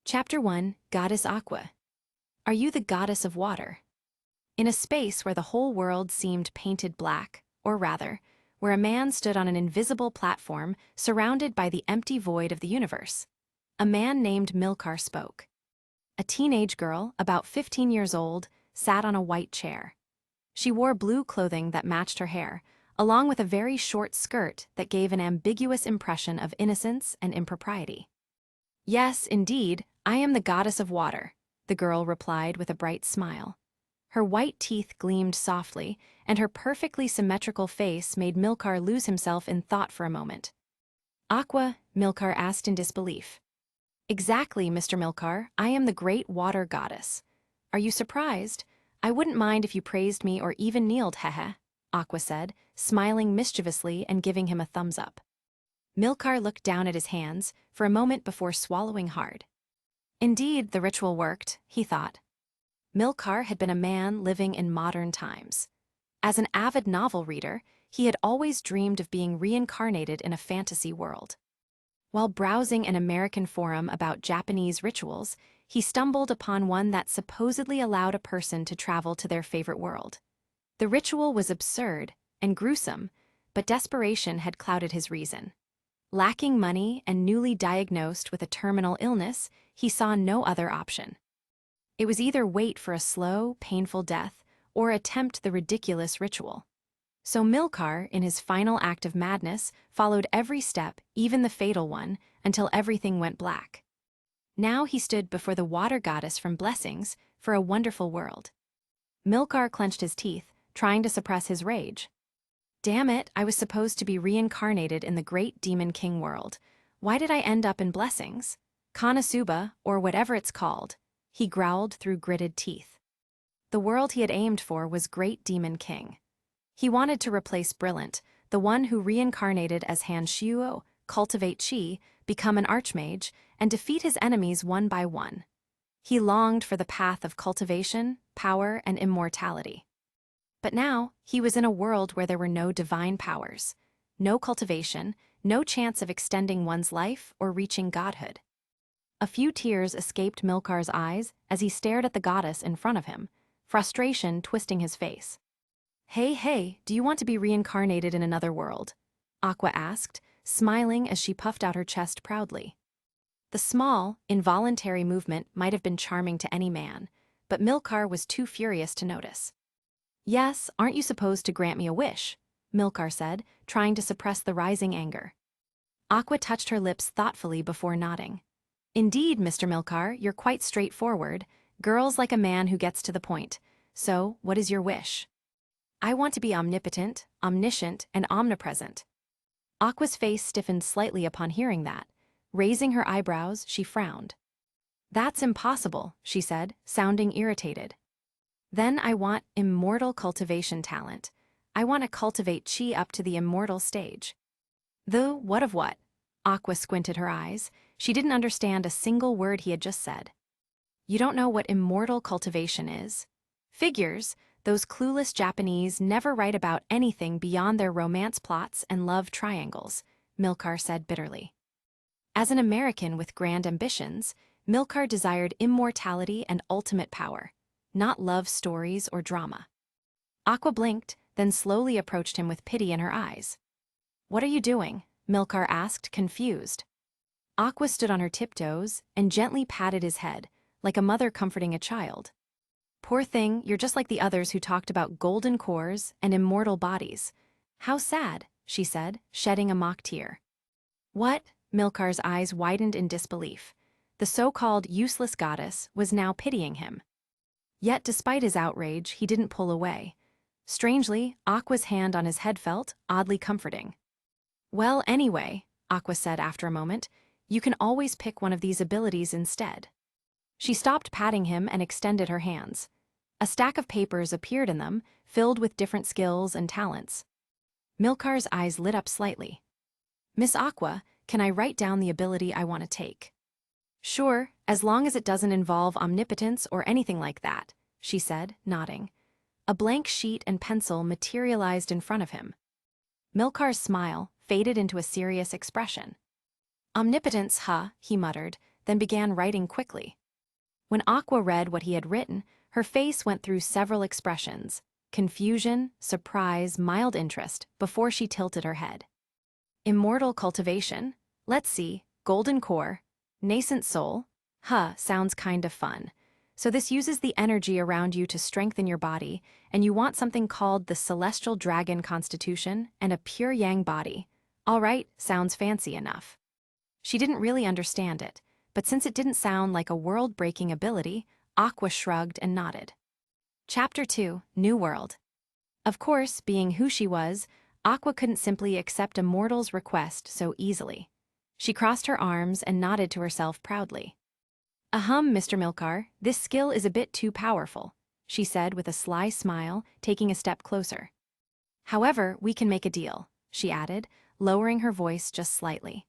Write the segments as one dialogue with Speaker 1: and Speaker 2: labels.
Speaker 1: Chapter 1, Goddess Aqua. Are you the goddess of water? In a space where the whole world seemed painted black, or rather, where a man stood on an invisible platform surrounded by the empty void of the universe, a man named Milcar spoke. A teenage girl, about 15 years old, sat on a white chair. She wore blue clothing that matched her hair, along with a very short skirt that gave an ambiguous impression of innocence and impropriety. "Yes, indeed, I am the goddess of water," the girl replied with a bright smile. Her white teeth gleamed softly, and her perfectly symmetrical face made Milcar lose himself in thought for a moment. "Aqua?" Milcar asked in disbelief. "Exactly, Mr. Milcar, I am the great water goddess. Are you surprised? I wouldn't mind if you praised me or even kneeled, hehe," Aqua said, smiling mischievously and giving him a thumbs up. Milcar looked down at his hands for a moment before swallowing hard. Indeed, the ritual worked, he thought. Milcar had been a man living in modern times. As an avid novel reader, he had always dreamed of being reincarnated in a fantasy world. While browsing an American forum about Japanese rituals, he stumbled upon one that supposedly allowed a person to travel to their favorite world. The ritual was absurd and gruesome, but desperation had clouded his reason. Lacking money and newly diagnosed with a terminal illness, he saw no other option. It was either wait for a slow, painful death or attempt the ridiculous ritual. So Milcar, in his final act of madness, followed every step, even the fatal one, until everything went black. Now he stood before the water goddess from Blessings for a wonderful world. Milcar clenched his teeth, trying to suppress his rage. Damn it, I was supposed to be reincarnated in the great Demon King world. Why did I end up in Blessings? Konosuba, or whatever it's called, he growled through gritted teeth. The world he had aimed for was Great Demon King. He wanted to replace Brilliant, the one who reincarnated as Hanshuo, cultivate chi, become an archmage, and defeat his enemies one by one. He longed for the path of cultivation, power, and immortality. But now, he was in a world where there were no divine powers, no cultivation, no chance of extending one's life or reaching godhood. A few tears escaped Milcar's eyes as he stared at the goddess in front of him, frustration twisting his face. Hey, do you want to be reincarnated in another world?" Aqua asked, smiling as she puffed out her chest proudly. The small, involuntary movement might have been charming to any man, but Milcar was too furious to notice. "Yes, aren't you supposed to grant me a wish?" Milcar said, trying to suppress the rising anger. Aqua touched her lips thoughtfully before nodding. "Indeed, Mr. Milcar, you're quite straightforward. Girls like a man who gets to the point. So, what is your wish?" "I want to be omnipotent, omniscient, and omnipresent." Aqua's face stiffened slightly upon hearing that. Raising her eyebrows, she frowned. "That's impossible," she said, sounding irritated. "Then I want immortal cultivation talent. I want to cultivate chi up to the immortal stage." "The what of what?" Aqua squinted her eyes. She didn't understand a single word he had just said. "You don't know what immortal cultivation is? Figures, those clueless Japanese never write about anything beyond their romance plots and love triangles," Milcar said bitterly. As an American with grand ambitions, Milcar desired immortality and ultimate power, not love stories or drama. Aqua blinked, then slowly approached him with pity in her eyes. "What are you doing?" Milcar asked, confused. Aqua stood on her tiptoes and gently patted his head, like a mother comforting a child. "Poor thing, you're just like the others who talked about golden cores and immortal bodies. How sad," she said, shedding a mock tear. "What?" Milcar's eyes widened in disbelief. The so-called useless goddess was now pitying him. Yet despite his outrage, he didn't pull away. Strangely, Aqua's hand on his head felt oddly comforting. "Well, anyway," Aqua said after a moment, "you can always pick one of these abilities instead." She stopped patting him and extended her hands. A stack of papers appeared in them, filled with different skills and talents. Milcar's eyes lit up slightly. "Miss Aqua, can I write down the ability I want to take?" "Sure, as long as it doesn't involve omnipotence or anything like that," she said, nodding. A blank sheet and pencil materialized in front of him. Milcar's smile faded into a serious expression. "Omnipotence, huh?" he muttered, then began writing quickly. When Aqua read what he had written, her face went through several expressions: confusion, surprise, mild interest, before she tilted her head. Immortal cultivation? Let's see, golden core, nascent soul? Sounds kind of fun. So this uses the energy around you to strengthen your body, and you want something called the celestial dragon constitution and a pure yang body. All right, sounds fancy enough. She didn't really understand it, but since it didn't sound like a world-breaking ability, Aqua shrugged and nodded. Chapter 2, New World. Of course, being who she was, Aqua couldn't simply accept a mortal's request so easily. She crossed her arms and nodded to herself proudly. Mr. Milcar, this skill is a bit too powerful, she said with a sly smile, taking a step closer. However, we can make a deal, she added, lowering her voice just slightly.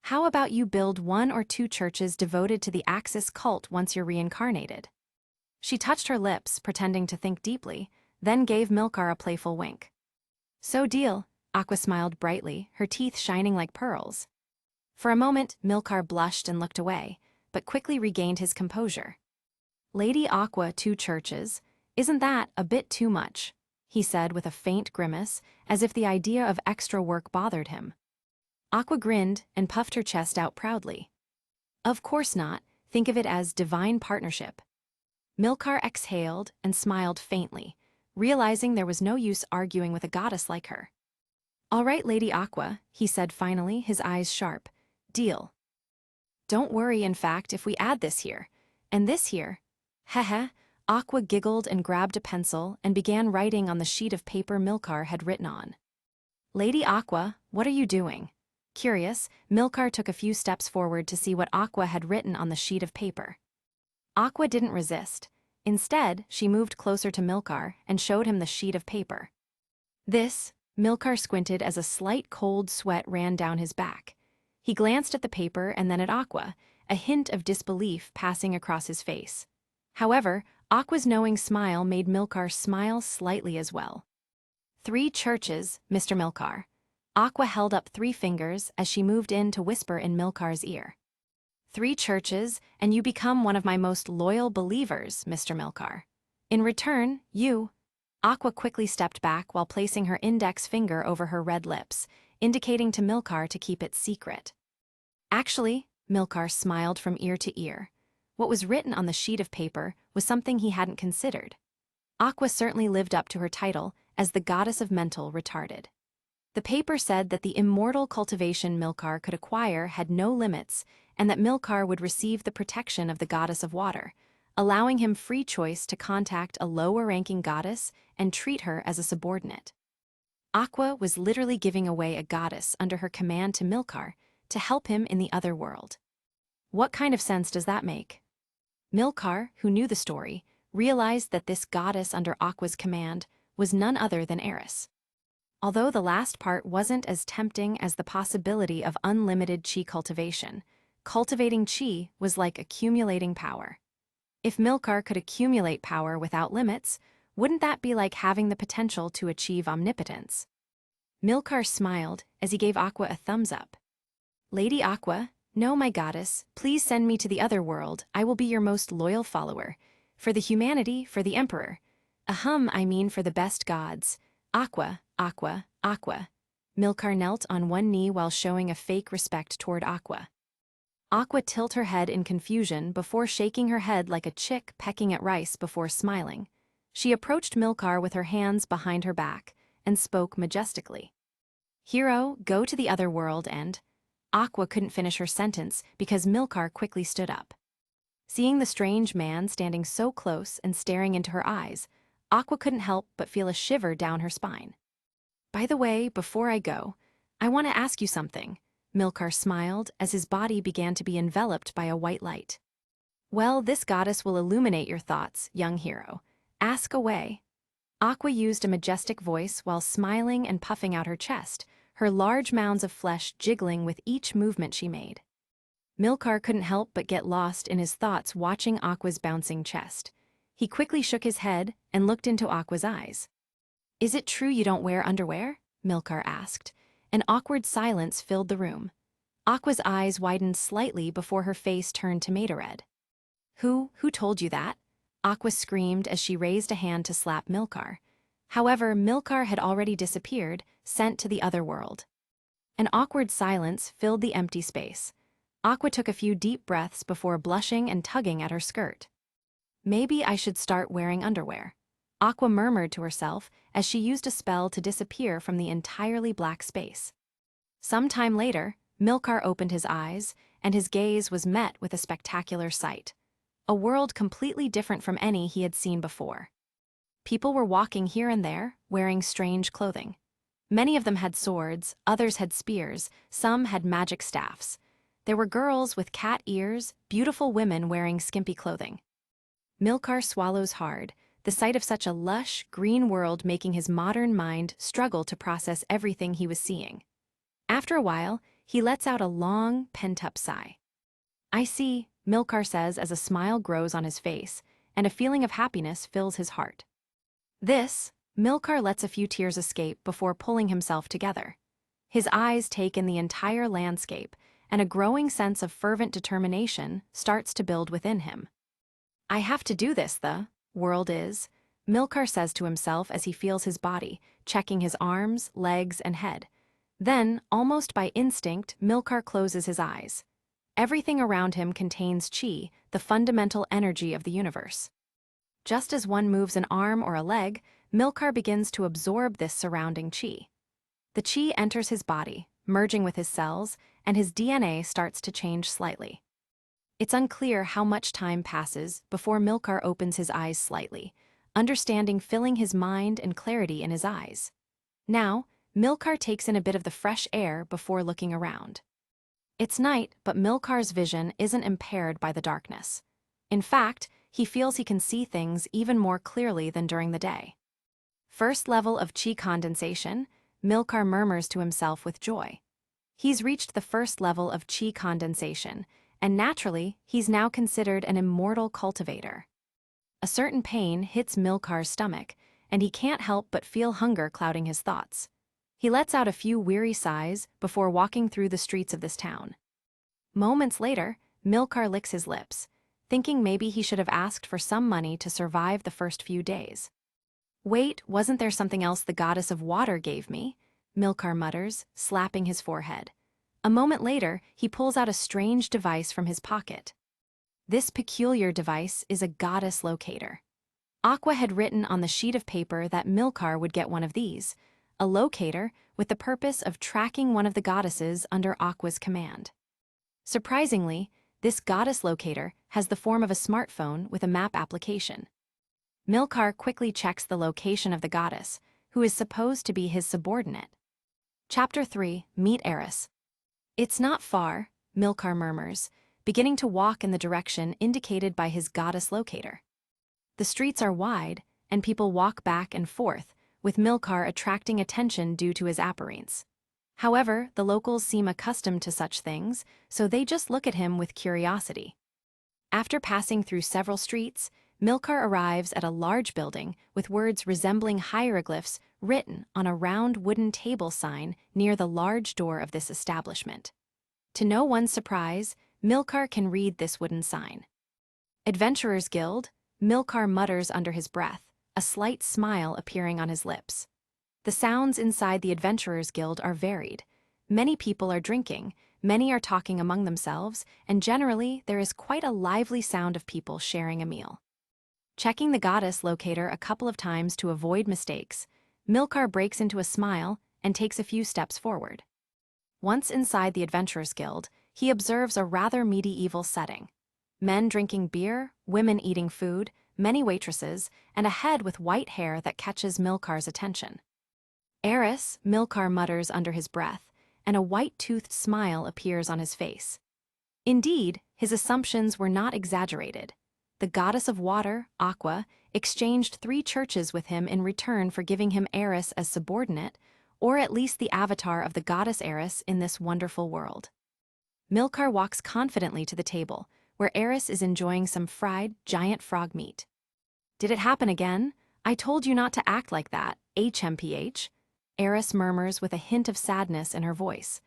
Speaker 1: How about you build 1 or 2 churches devoted to the Axis cult once you're reincarnated? She touched her lips, pretending to think deeply, then gave Milcar a playful wink. So deal, Aqua smiled brightly, her teeth shining like pearls. For a moment, Milcar blushed and looked away, but quickly regained his composure. Lady Aqua, 2 churches, isn't that a bit too much? He said with a faint grimace, as if the idea of extra work bothered him. Aqua grinned and puffed her chest out proudly. Of course not, think of it as divine partnership. Milcar exhaled and smiled faintly, realizing there was no use arguing with a goddess like her. All right, Lady Aqua, he said finally, his eyes sharp. Deal. Don't worry, in fact, if we add this here, and this here. Heh. Aqua giggled and grabbed a pencil and began writing on the sheet of paper Milcar had written on. Lady Aqua, what are you doing? Curious, Milcar took a few steps forward to see what Aqua had written on the sheet of paper. Aqua didn't resist. Instead, she moved closer to Milcar and showed him the sheet of paper. This, Milcar squinted as a slight cold sweat ran down his back. He glanced at the paper and then at Aqua, a hint of disbelief passing across his face. However, Aqua's knowing smile made Milcar smile slightly as well. 3 churches, Mr. Milcar. Aqua held up 3 fingers as she moved in to whisper in Milcar's ear. 3 churches, and you become one of my most loyal believers, Mr. Milcar. In return, you... Aqua quickly stepped back while placing her index finger over her red lips, indicating to Milcar to keep it secret. Actually, Milcar smiled from ear to ear. What was written on the sheet of paper was something he hadn't considered. Aqua certainly lived up to her title as the goddess of mental retarded. The paper said that the immortal cultivation Milcar could acquire had no limits, and that Milcar would receive the protection of the goddess of water, allowing him free choice to contact a lower-ranking goddess and treat her as a subordinate. Aqua was literally giving away a goddess under her command to Milcar to help him in the other world. What kind of sense does that make? Milcar, who knew the story, realized that this goddess under Aqua's command was none other than Eris. Although the last part wasn't as tempting as the possibility of unlimited chi cultivation, cultivating chi was like accumulating power. If Milcar could accumulate power without limits, wouldn't that be like having the potential to achieve omnipotence? Milcar smiled as he gave Aqua a thumbs up. Lady Aqua, no, my goddess, please send me to the other world. I will be your most loyal follower. For the humanity, for the emperor. I mean for the best gods. Aqua. Milcar knelt on one knee while showing a fake respect toward Aqua. Aqua tilted her head in confusion before shaking her head like a chick pecking at rice before smiling. She approached Milcar with her hands behind her back and spoke majestically. Hero, go to the other world and... Aqua couldn't finish her sentence because Milcar quickly stood up. Seeing the strange man standing so close and staring into her eyes, Aqua couldn't help but feel a shiver down her spine. By the way, before I go, I want to ask you something. Milcar smiled as his body began to be enveloped by a white light. Well, this goddess will illuminate your thoughts, young hero. Ask away. Aqua used a majestic voice while smiling and puffing out her chest, her large mounds of flesh jiggling with each movement she made. Milcar couldn't help but get lost in his thoughts watching Aqua's bouncing chest. He quickly shook his head and looked into Aqua's eyes. Is it true you don't wear underwear? Milcar asked. An awkward silence filled the room. Aqua's eyes widened slightly before her face turned tomato red. Who told you that?" Aqua screamed as she raised a hand to slap Milcar. However, Milcar had already disappeared, sent to the other world. An awkward silence filled the empty space. Aqua took a few deep breaths before blushing and tugging at her skirt. "Maybe I should start wearing underwear," Aqua murmured to herself as she used a spell to disappear from the entirely black space. Some time later, Milcar opened his eyes, and his gaze was met with a spectacular sight. A world completely different from any he had seen before. People were walking here and there, wearing strange clothing. Many of them had swords, others had spears, some had magic staffs. There were girls with cat ears, beautiful women wearing skimpy clothing. Milcar swallows hard, the sight of such a lush, green world making his modern mind struggle to process everything he was seeing. After a while, he lets out a long, pent-up sigh. "I see," Milcar says as a smile grows on his face, and a feeling of happiness fills his heart. Milcar lets a few tears escape before pulling himself together. His eyes take in the entire landscape, and a growing sense of fervent determination starts to build within him. "I have to do this, the world is," Milcar says to himself as he feels his body, checking his arms, legs, and head. Then, almost by instinct, Milcar closes his eyes. Everything around him contains chi, the fundamental energy of the universe. Just as one moves an arm or a leg, Milcar begins to absorb this surrounding chi. The chi enters his body, merging with his cells, and his DNA starts to change slightly. It's unclear how much time passes before Milcar opens his eyes slightly, understanding filling his mind and clarity in his eyes. Now, Milcar takes in a bit of the fresh air before looking around. It's night, but Milcar's vision isn't impaired by the darkness. In fact, he feels he can see things even more clearly than during the day. First level of chi condensation, Milcar murmurs to himself with joy. He's reached the first level of chi condensation, and naturally, he's now considered an immortal cultivator. A certain pain hits Milcar's stomach, and he can't help but feel hunger clouding his thoughts. He lets out a few weary sighs before walking through the streets of this town. Moments later, Milcar licks his lips, thinking maybe he should have asked for some money to survive the first few days. "Wait, wasn't there something else the goddess of water gave me?" Milcar mutters, slapping his forehead. A moment later, he pulls out a strange device from his pocket. This peculiar device is a goddess locator. Aqua had written on the sheet of paper that Milcar would get one of these, a locator with the purpose of tracking one of the goddesses under Aqua's command. Surprisingly, this goddess locator has the form of a smartphone with a map application. Milcar quickly checks the location of the goddess, who is supposed to be his subordinate. Chapter 3, Meet Eris. "It's not far," Milcar murmurs, beginning to walk in the direction indicated by his goddess locator. The streets are wide, and people walk back and forth, with Milcar attracting attention due to his appearance. However, the locals seem accustomed to such things, so they just look at him with curiosity. After passing through several streets, Milcar arrives at a large building with words resembling hieroglyphs written on a round wooden table sign near the large door of this establishment. To no one's surprise, Milcar can read this wooden sign. "Adventurers Guild," Milcar mutters under his breath, a slight smile appearing on his lips. The sounds inside the Adventurers Guild are varied. Many people are drinking, many are talking among themselves, and generally there is quite a lively sound of people sharing a meal. Checking the goddess locator a couple of times to avoid mistakes, Milcar breaks into a smile and takes a few steps forward. Once inside the Adventurers Guild, he observes a rather medieval setting. Men drinking beer, women eating food, many waitresses, and a head with white hair that catches Milcar's attention. "Eris," Milcar mutters under his breath, and a white-toothed smile appears on his face. Indeed, his assumptions were not exaggerated. The goddess of water, Aqua, exchanged 3 churches with him in return for giving him Eris as subordinate, or at least the avatar of the goddess Eris in this wonderful world. Milcar walks confidently to the table, where Eris is enjoying some fried, giant frog meat. "Did it happen again? I told you not to act like that, HMPH." Eris murmurs with a hint of sadness in her voice.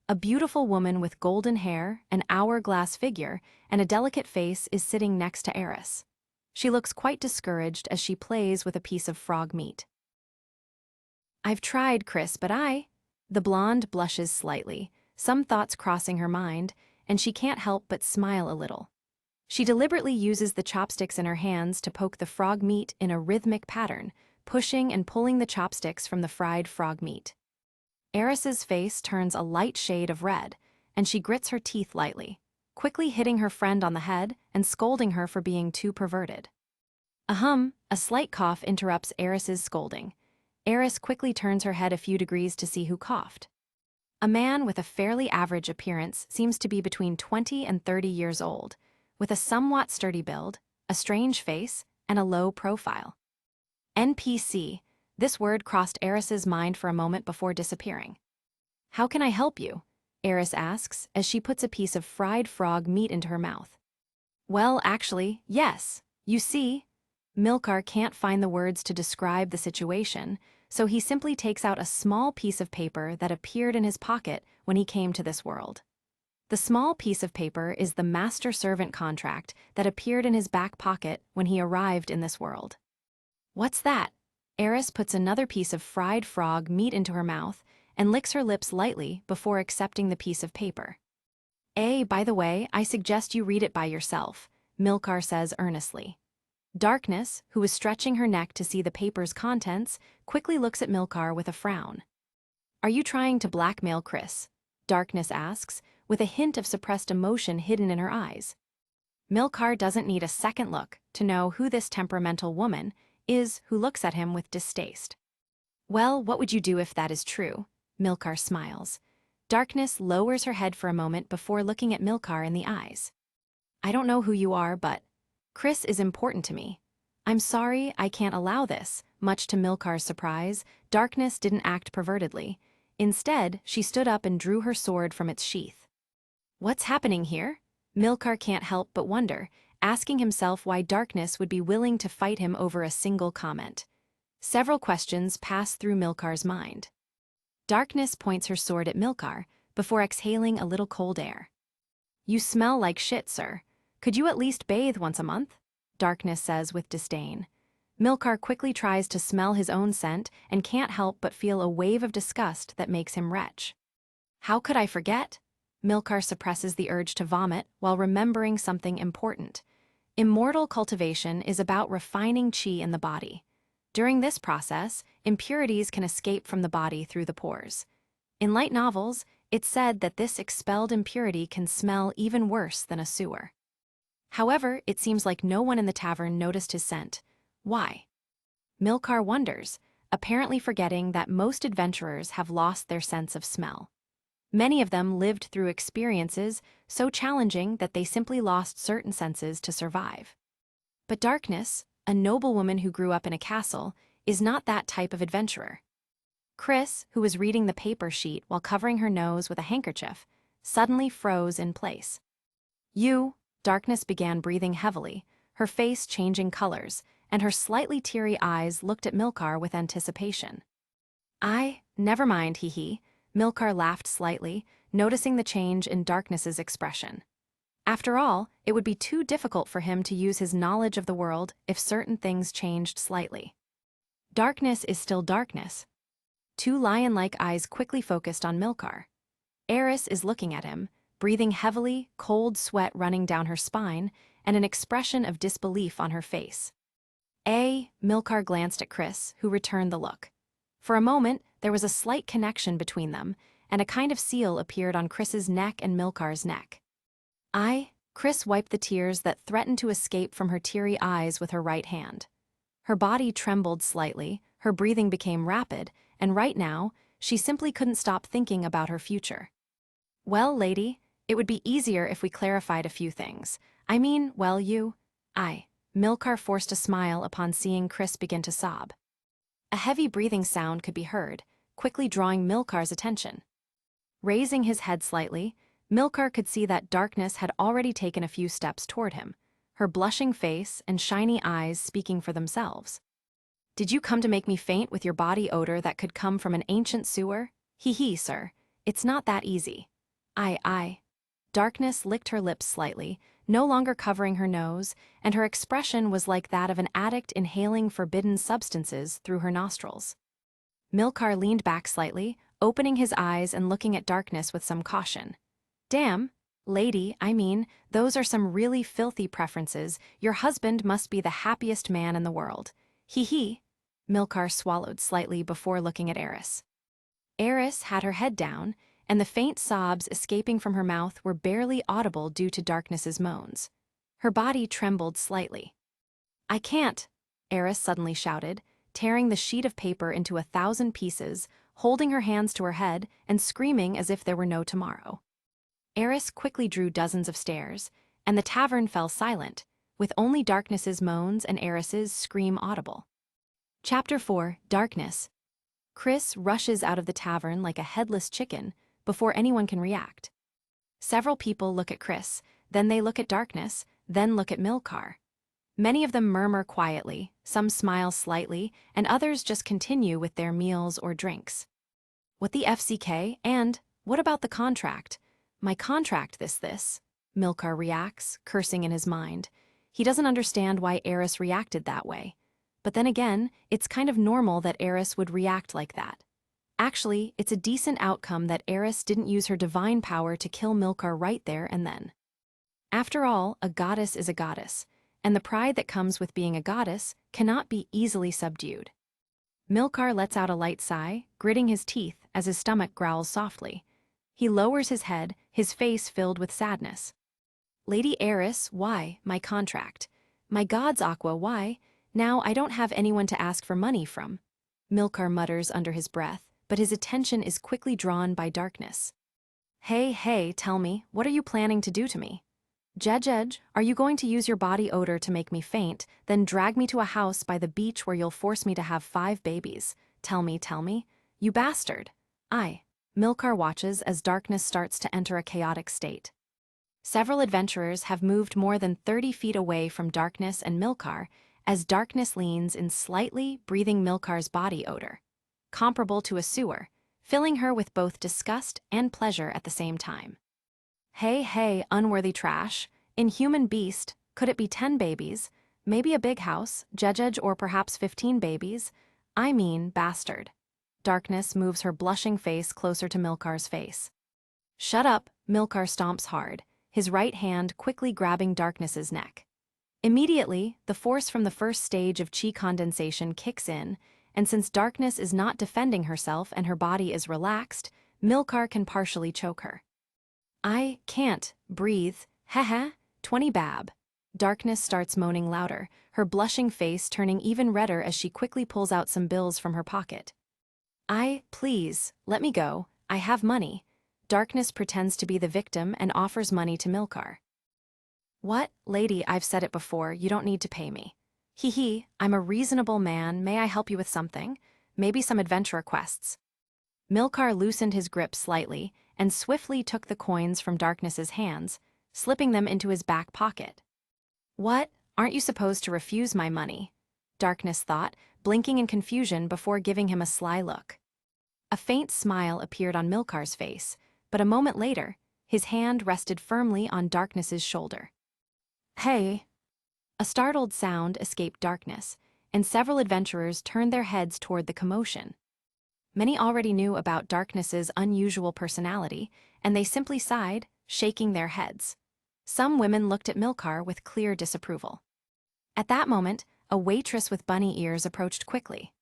Speaker 1: A beautiful woman with golden hair, an hourglass figure, and a delicate face is sitting next to Eris. She looks quite discouraged as she plays with a piece of frog meat. "I've tried, Chris, but The blonde blushes slightly, some thoughts crossing her mind, and she can't help but smile a little. She deliberately uses the chopsticks in her hands to poke the frog meat in a rhythmic pattern, pushing and pulling the chopsticks from the fried frog meat. Eris's face turns a light shade of red, and she grits her teeth lightly, quickly hitting her friend on the head and scolding her for being too perverted. A slight cough interrupts Eris's scolding. Eris quickly turns her head a few degrees to see who coughed. A man with a fairly average appearance seems to be between 20 and 30 years old, with a somewhat sturdy build, a strange face, and a low profile. NPC, this word crossed Eris's mind for a moment before disappearing. "How can I help you?" Eris asks as she puts a piece of fried frog meat into her mouth. "Well, actually, yes. You see," Milcar can't find the words to describe the situation, so he simply takes out a small piece of paper that appeared in his pocket when he came to this world. The small piece of paper is the master-servant contract that appeared in his back pocket when he arrived in this world. "What's that?" Eris puts another piece of fried frog meat into her mouth and licks her lips lightly before accepting the piece of paper. By the way, I suggest you read it by yourself," Milcar says earnestly. Darkness, who is stretching her neck to see the paper's contents, quickly looks at Milcar with a frown. "Are you trying to blackmail Chris?" Darkness asks, with a hint of suppressed emotion hidden in her eyes. Milcar doesn't need a second look to know who this temperamental woman is who looks at him with distaste. "Well, what would you do if that is true?" Milcar smiles. Darkness lowers her head for a moment before looking at Milcar in the eyes. "I don't know who you are, but Chris is important to me. I'm sorry I can't allow this." Much to Milcar's surprise, Darkness didn't act pervertedly. Instead, she stood up and drew her sword from its sheath. "What's happening here?" Milcar can't help but wonder, asking himself why Darkness would be willing to fight him over a single comment. Several questions pass through Milcar's mind. Darkness points her sword at Milcar before exhaling a little cold air. "You smell like shit, sir. Could you at least bathe once a month?" Darkness says with disdain. Milcar quickly tries to smell his own scent and can't help but feel a wave of disgust that makes him retch. "How could I forget?" Milcar suppresses the urge to vomit while remembering something important. Immortal cultivation is about refining chi in the body. During this process, impurities can escape from the body through the pores. In light novels, it's said that this expelled impurity can smell even worse than a sewer. However, it seems like no one in the tavern noticed his scent. Why? Milcar wonders, apparently forgetting that most adventurers have lost their sense of smell. Many of them lived through experiences so challenging that they simply lost certain senses to survive. But Darkness, a noblewoman who grew up in a castle, is not that type of adventurer. Chris, who was reading the paper sheet while covering her nose with a handkerchief, suddenly froze in place. Darkness began breathing heavily, her face changing colors, and her slightly teary eyes looked at Milcar with anticipation. Never mind, hee. Milcar laughed slightly, noticing the change in Darkness's expression. After all, it would be too difficult for him to use his knowledge of the world if certain things changed slightly. Darkness is still darkness. Two lion-like eyes quickly focused on Milcar. Eris is looking at him, breathing heavily, cold sweat running down her spine, and an expression of disbelief on her face. Milcar glanced at Chris, who returned the look. For a moment, there was a slight connection between them, and a kind of seal appeared on Chris's neck and Milcar's neck. Chris wiped the tears that threatened to escape from her teary eyes with her right hand. Her body trembled slightly, her breathing became rapid, and right now, she simply couldn't stop thinking about her future. "Well, lady, it would be easier if we clarified a few things. Milcar forced a smile upon seeing Chris begin to sob. A heavy breathing sound could be heard, quickly drawing Milcar's attention. Raising his head slightly, Milcar could see that Darkness had already taken a few steps toward him, her blushing face and shiny eyes speaking for themselves. "Did you come to make me faint with your body odor that could come from an ancient sewer? Hee, sir. It's not that easy." I. Darkness licked her lips slightly, no longer covering her nose, and her expression was like that of an addict inhaling forbidden substances through her nostrils. Milcar leaned back slightly, opening his eyes and looking at Darkness with some caution. Damn, lady, those are some really filthy preferences. Your husband must be the happiest man in the world. Hee. Milcar swallowed slightly before looking at Eris. Eris had her head down, and the faint sobs escaping from her mouth were barely audible due to Darkness's moans. Her body trembled slightly. I can't, Eris suddenly shouted, tearing the sheet of paper into 1,000 pieces, holding her hands to her head and screaming as if there were no tomorrow. Eris quickly drew dozens of stairs, and the tavern fell silent, with only Darkness's moans and Eris's scream audible. Chapter 4, Darkness. Chris rushes out of the tavern like a headless chicken before anyone can react. Several people look at Chris, then they look at Darkness, then look at Milcar. Many of them murmur quietly, some smile slightly, and others just continue with their meals or drinks. What the FCK, and what about the contract? My contract this. Milcar reacts, cursing in his mind. He doesn't understand why Eris reacted that way. But then again, it's kind of normal that Eris would react like that. Actually, it's a decent outcome that Eris didn't use her divine power to kill Milcar right there and then. After all, a goddess is a goddess, and the pride that comes with being a goddess cannot be easily subdued. Milcar lets out a light sigh, gritting his teeth as his stomach growls softly. He lowers his head, his face filled with sadness. Lady Eris, why, my contract? My gods, Aqua, why? Now I don't have anyone to ask for money from. Milcar mutters under his breath, but his attention is quickly drawn by Darkness. Hey, tell me, what are you planning to do to me? Jedge, are you going to use your body odor to make me faint, then drag me to a house by the beach where you'll force me to have 5 babies? Tell me, you bastard. Milcar watches as Darkness starts to enter a chaotic state. Several adventurers have moved more than 30 feet away from Darkness and Milcar, as Darkness leans in slightly, breathing Milcar's body odor, comparable to a sewer, filling her with both disgust and pleasure at the same time. Hey, unworthy trash, inhuman beast, could it be 10 babies, maybe a big house, Jedge, or perhaps 15 babies? Bastard. Darkness moves her blushing face closer to Milcar's face. Shut up, Milcar stomps hard, his right hand quickly grabbing Darkness's neck. Immediately, the force from the first stage of chi condensation kicks in, and since Darkness is not defending herself and her body is relaxed, Milcar can partially choke her. I can't breathe, 20 bab. Darkness starts moaning louder, her blushing face turning even redder as she quickly pulls out some bills from her pocket. Please, let me go, I have money. Darkness pretends to be the victim and offers money to Milcar. What, lady, I've said it before, you don't need to pay me. I'm a reasonable man, may I help you with something? Maybe some adventure quests. Milcar loosened his grip slightly and swiftly took the coins from Darkness's hands, slipping them into his back pocket. What, aren't you supposed to refuse my money? Darkness thought, blinking in confusion before giving him a sly look. A faint smile appeared on Milcar's face, but a moment later, his hand rested firmly on Darkness's shoulder. Hey! A startled sound escaped Darkness, and several adventurers turned their heads toward the commotion. Many already knew about Darkness's unusual personality, and they simply sighed, shaking their heads. Some women looked at Milcar with clear disapproval. At that moment, a waitress with bunny ears approached quickly.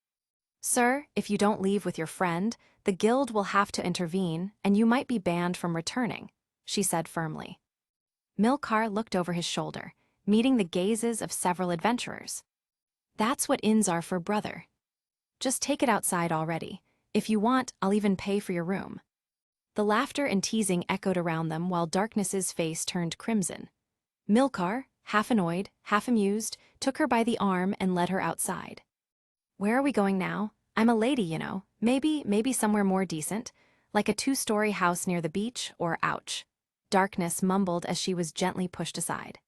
Speaker 1: Sir, if you don't leave with your friend, the guild will have to intervene, and you might be banned from returning, she said firmly. Milcar looked over his shoulder, meeting the gazes of several adventurers. That's what inns are for, brother. Just take it outside already. If you want, I'll even pay for your room. The laughter and teasing echoed around them while Darkness's face turned crimson. Milcar, half annoyed, half amused, took her by the arm and led her outside. Where are we going now? I'm a lady, you know. Maybe somewhere more decent, like a 2-story house near the beach, or ouch. Darkness mumbled as she was gently pushed aside.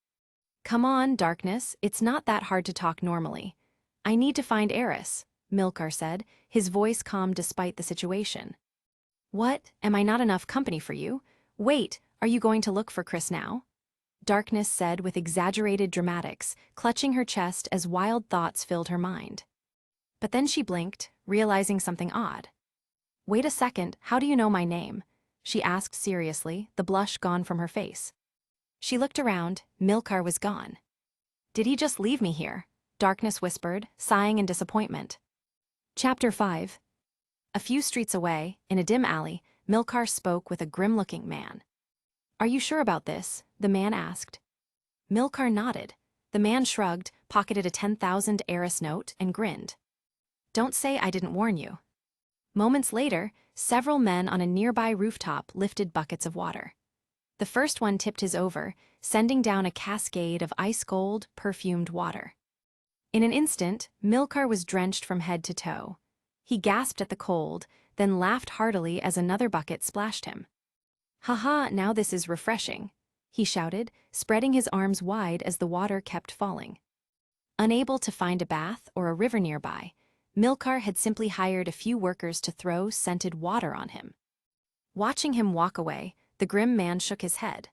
Speaker 1: Come on, Darkness, it's not that hard to talk normally. I need to find Eris, Milcar said, his voice calm despite the situation. What, am I not enough company for you? Wait, are you going to look for Chris now? Darkness said with exaggerated dramatics, clutching her chest as wild thoughts filled her mind. But then she blinked, realizing something odd. Wait a second, how do you know my name? She asked seriously, the blush gone from her face. She looked around, Milcar was gone. Did he just leave me here? Darkness whispered, sighing in disappointment. Chapter 5. A few streets away, in a dim alley, Milcar spoke with a grim-looking man. Are you sure about this? The man asked. Milcar nodded. The man shrugged, pocketed a 10,000 heiress note, and grinned. Don't say I didn't warn you. Moments later, several men on a nearby rooftop lifted buckets of water. The first one tipped his over, sending down a cascade of ice-cold, perfumed water. In an instant, Milcar was drenched from head to toe. He gasped at the cold, then laughed heartily as another bucket splashed him. "Ha, now this is refreshing," he shouted, spreading his arms wide as the water kept falling. Unable to find a bath or a river nearby, Milcar had simply hired a few workers to throw scented water on him. Watching him walk away, the grim man shook his head.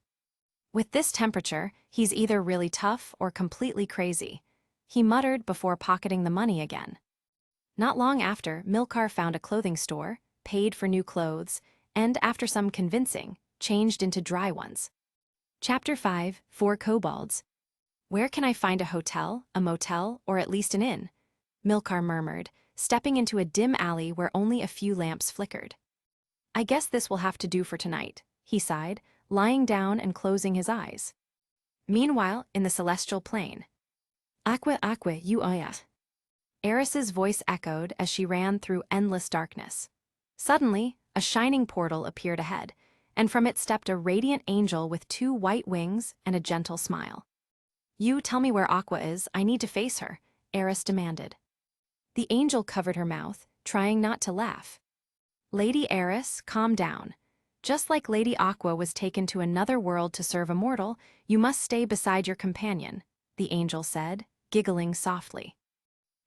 Speaker 1: With this temperature, he's either really tough or completely crazy, he muttered before pocketing the money again. Not long after, Milcar found a clothing store, paid for new clothes, and after some convincing, changed into dry ones. Chapter 5. 4 Kobolds. Where can I find a hotel, a motel, or at least an inn? Milcar murmured, stepping into a dim alley where only a few lamps flickered. I guess this will have to do for tonight, he sighed, lying down and closing his eyes. Meanwhile, in the celestial plane. Aqua, you oya. Eris's voice echoed as she ran through endless darkness. Suddenly, a shining portal appeared ahead, and from it stepped a radiant angel with 2 white wings and a gentle smile. You tell me where Aqua is, I need to face her, Eris demanded. The angel covered her mouth, trying not to laugh. Lady Eris, calm down. Just like Lady Aqua was taken to another world to serve a mortal, you must stay beside your companion, the angel said, giggling softly.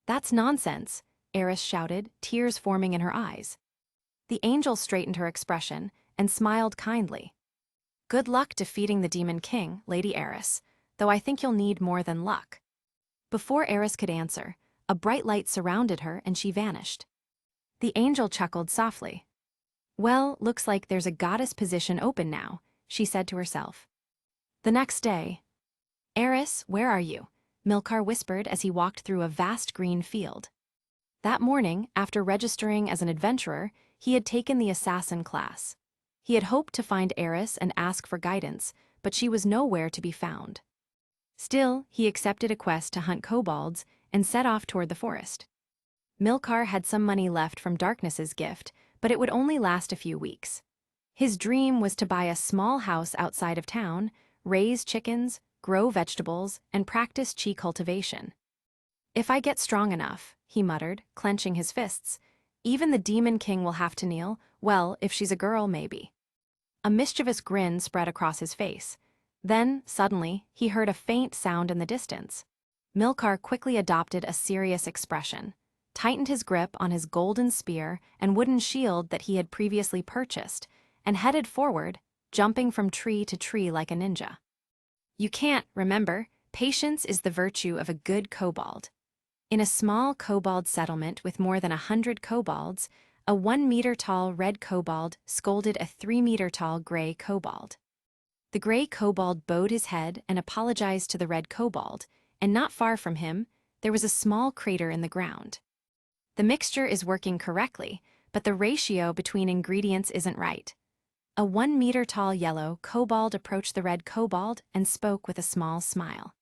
Speaker 1: That's nonsense, Eris shouted, tears forming in her eyes. The angel straightened her expression and smiled kindly. Good luck defeating the Demon King, Lady Eris, though I think you'll need more than luck. Before Eris could answer, a bright light surrounded her and she vanished. The angel chuckled softly. Well, looks like there's a goddess position open now, she said to herself. The next day. Eris, where are you? Milcar whispered as he walked through a vast green field. That morning, after registering as an adventurer, he had taken the assassin class. He had hoped to find Eris and ask for guidance, but she was nowhere to be found. Still, he accepted a quest to hunt kobolds and set off toward the forest. Milcar had some money left from Darkness's gift, but it would only last a few weeks. His dream was to buy a small house outside of town, raise chickens, grow vegetables, and practice chi cultivation. If I get strong enough, he muttered, clenching his fists, even the Demon King will have to kneel, well, if she's a girl, maybe. A mischievous grin spread across his face. Then, suddenly, he heard a faint sound in the distance. Milcar quickly adopted a serious expression, tightened his grip on his golden spear and wooden shield that he had previously purchased, and headed forward, jumping from tree to tree like a ninja. You can't, remember, patience is the virtue of a good kobold. In a small kobold settlement with more than 100 kobolds, a 1-meter-tall red kobold scolded a 3-meter-tall gray kobold. The gray kobold bowed his head and apologized to the red kobold, and not far from him, there was a small crater in the ground. The mixture is working correctly, but the ratio between ingredients isn't right. A 1-meter-tall yellow kobold approached the red kobold and spoke with a small smile.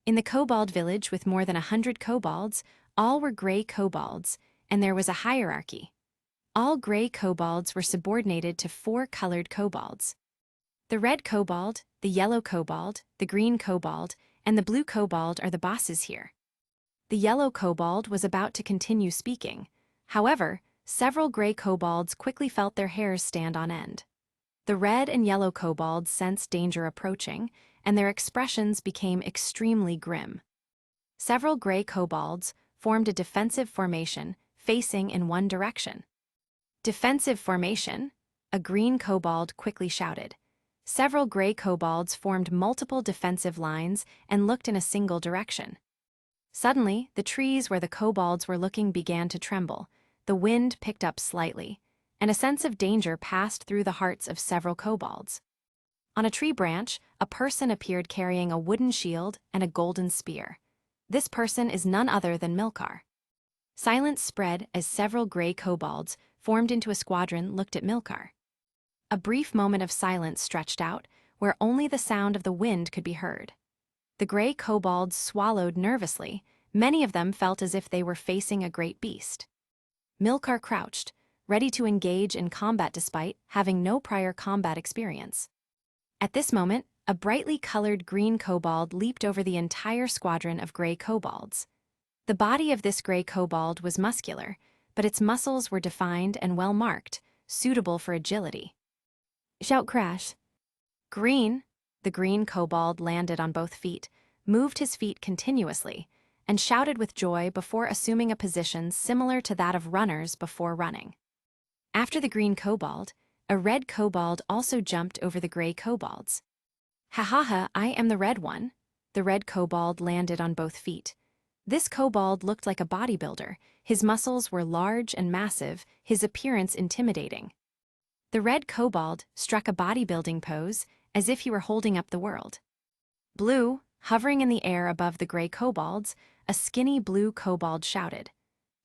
Speaker 1: In the kobold village with more than 100 kobolds, all were gray kobolds, and there was a hierarchy. All gray kobolds were subordinated to 4 colored kobolds. The red kobold, the yellow kobold, the green kobold, and the blue kobold are the bosses here. The yellow kobold was about to continue speaking. However, several gray kobolds quickly felt their hairs stand on end. The red and yellow kobolds sensed danger approaching, and their expressions became extremely grim. Several gray kobolds formed a defensive formation, facing in one direction. Defensive formation? A green kobold quickly shouted. Several gray kobolds formed multiple defensive lines and looked in a single direction. Suddenly, the trees where the kobolds were looking began to tremble, the wind picked up slightly, and a sense of danger passed through the hearts of several kobolds. On a tree branch, a person appeared carrying a wooden shield and a golden spear. This person is none other than Milcar. Silence spread as several gray kobolds, formed into a squadron, looked at Milcar. A brief moment of silence stretched out, where only the sound of the wind could be heard. The gray kobolds swallowed nervously. Many of them felt as if they were facing a great beast. Milcar crouched, ready to engage in combat despite having no prior combat experience. At this moment, a brightly colored green kobold leaped over the entire squadron of gray kobolds. The body of this gray kobold was muscular, but its muscles were defined and well-marked, suitable for agility. Shout crash. Green! The green kobold landed on both feet, moved his feet continuously, and shouted with joy before assuming a position similar to that of runners before running. After the green kobold, a red kobold also jumped over the gray kobolds. Ha ha ha, I am the red one. The red kobold landed on both feet. This kobold looked like a bodybuilder. His muscles were large and massive, his appearance intimidating. The red kobold struck a bodybuilding pose, as if he were holding up the world. Blue, hovering in the air above the gray kobolds, a skinny blue kobold shouted.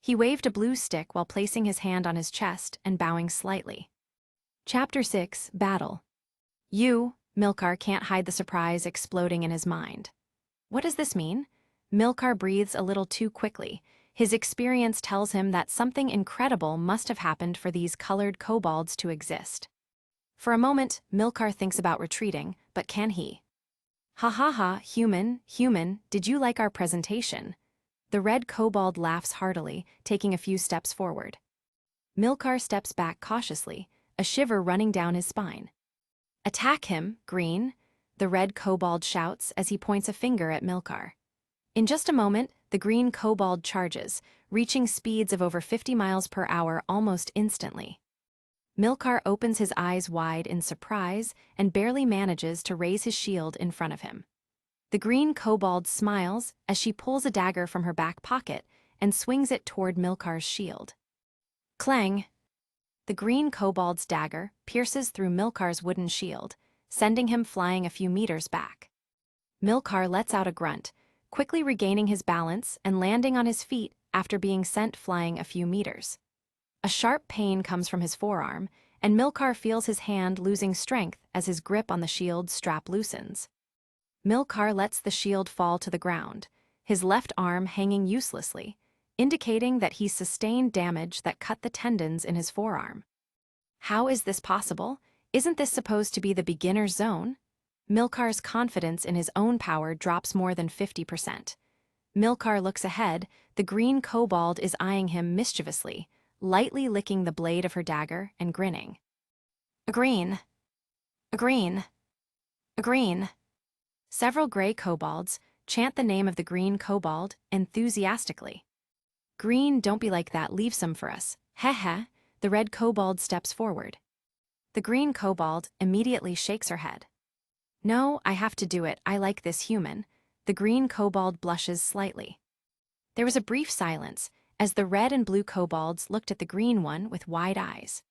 Speaker 1: He waved a blue stick while placing his hand on his chest and bowing slightly. Chapter 6, Battle. Milcar can't hide the surprise exploding in his mind. What does this mean? Milcar breathes a little too quickly. His experience tells him that something incredible must have happened for these colored kobolds to exist. For a moment, Milcar thinks about retreating, but can he? Ha ha ha, human, did you like our presentation? The red kobold laughs heartily, taking a few steps forward. Milcar steps back cautiously, a shiver running down his spine. Attack him, Green! The red kobold shouts as he points a finger at Milcar. In just a moment, the green kobold charges, reaching speeds of over 50 miles per hour almost instantly. Milcar opens his eyes wide in surprise and barely manages to raise his shield in front of him. The green kobold smiles as she pulls a dagger from her back pocket and swings it toward Milcar's shield. Clang! The green kobold's dagger pierces through Milcar's wooden shield, sending him flying a few meters back. Milcar lets out a grunt, quickly regaining his balance and landing on his feet after being sent flying a few meters. A sharp pain comes from his forearm, and Milcar feels his hand losing strength as his grip on the shield strap loosens. Milcar lets the shield fall to the ground, his left arm hanging uselessly, indicating that he sustained damage that cut the tendons in his forearm. How is this possible? Isn't this supposed to be the beginner's zone? Milcar's confidence in his own power drops more than 50%. Milcar looks ahead, the green kobold is eyeing him mischievously, lightly licking the blade of her dagger and grinning. A green. A green. A green. Several gray kobolds chant the name of the green kobold enthusiastically. Green, don't be like that, leave some for us. Heh. The red kobold steps forward. The green kobold immediately shakes her head. No, I have to do it, I like this human. The green kobold blushes slightly. There was a brief silence as the red and blue kobolds looked at the green one with wide eyes.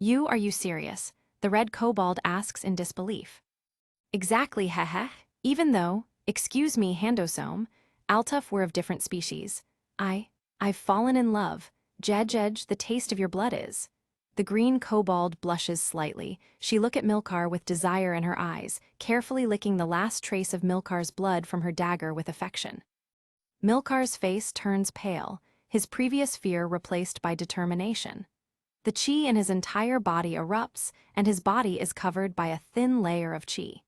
Speaker 1: Are you serious? The red kobold asks in disbelief. Exactly, heh. Even though, excuse me, Handosome, Altuf were of different species. I've fallen in love. Jedge, the taste of your blood is. The green kobold blushes slightly. She looks at Milcar with desire in her eyes, carefully licking the last trace of Milcar's blood from her dagger with affection. Milcar's face turns pale, his previous fear replaced by determination. The chi in his entire body erupts, and his body is covered by a thin layer of chi.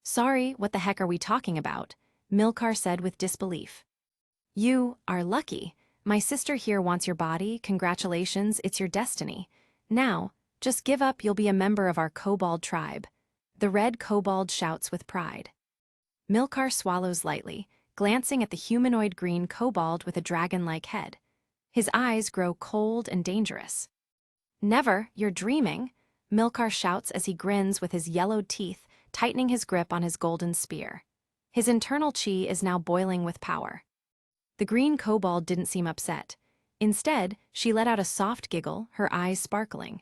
Speaker 1: Sorry, what the heck are we talking about? Milcar said with disbelief. You are lucky. My sister here wants your body, congratulations, it's your destiny. Now, just give up, you'll be a member of our kobold tribe. The red kobold shouts with pride. Milcar swallows lightly, glancing at the humanoid green kobold with a dragon-like head. His eyes grow cold and dangerous. Never, you're dreaming. Milcar shouts as he grins with his yellowed teeth, tightening his grip on his golden spear. His internal chi is now boiling with power. The green kobold didn't seem upset. Instead, she let out a soft giggle, her eyes sparkling.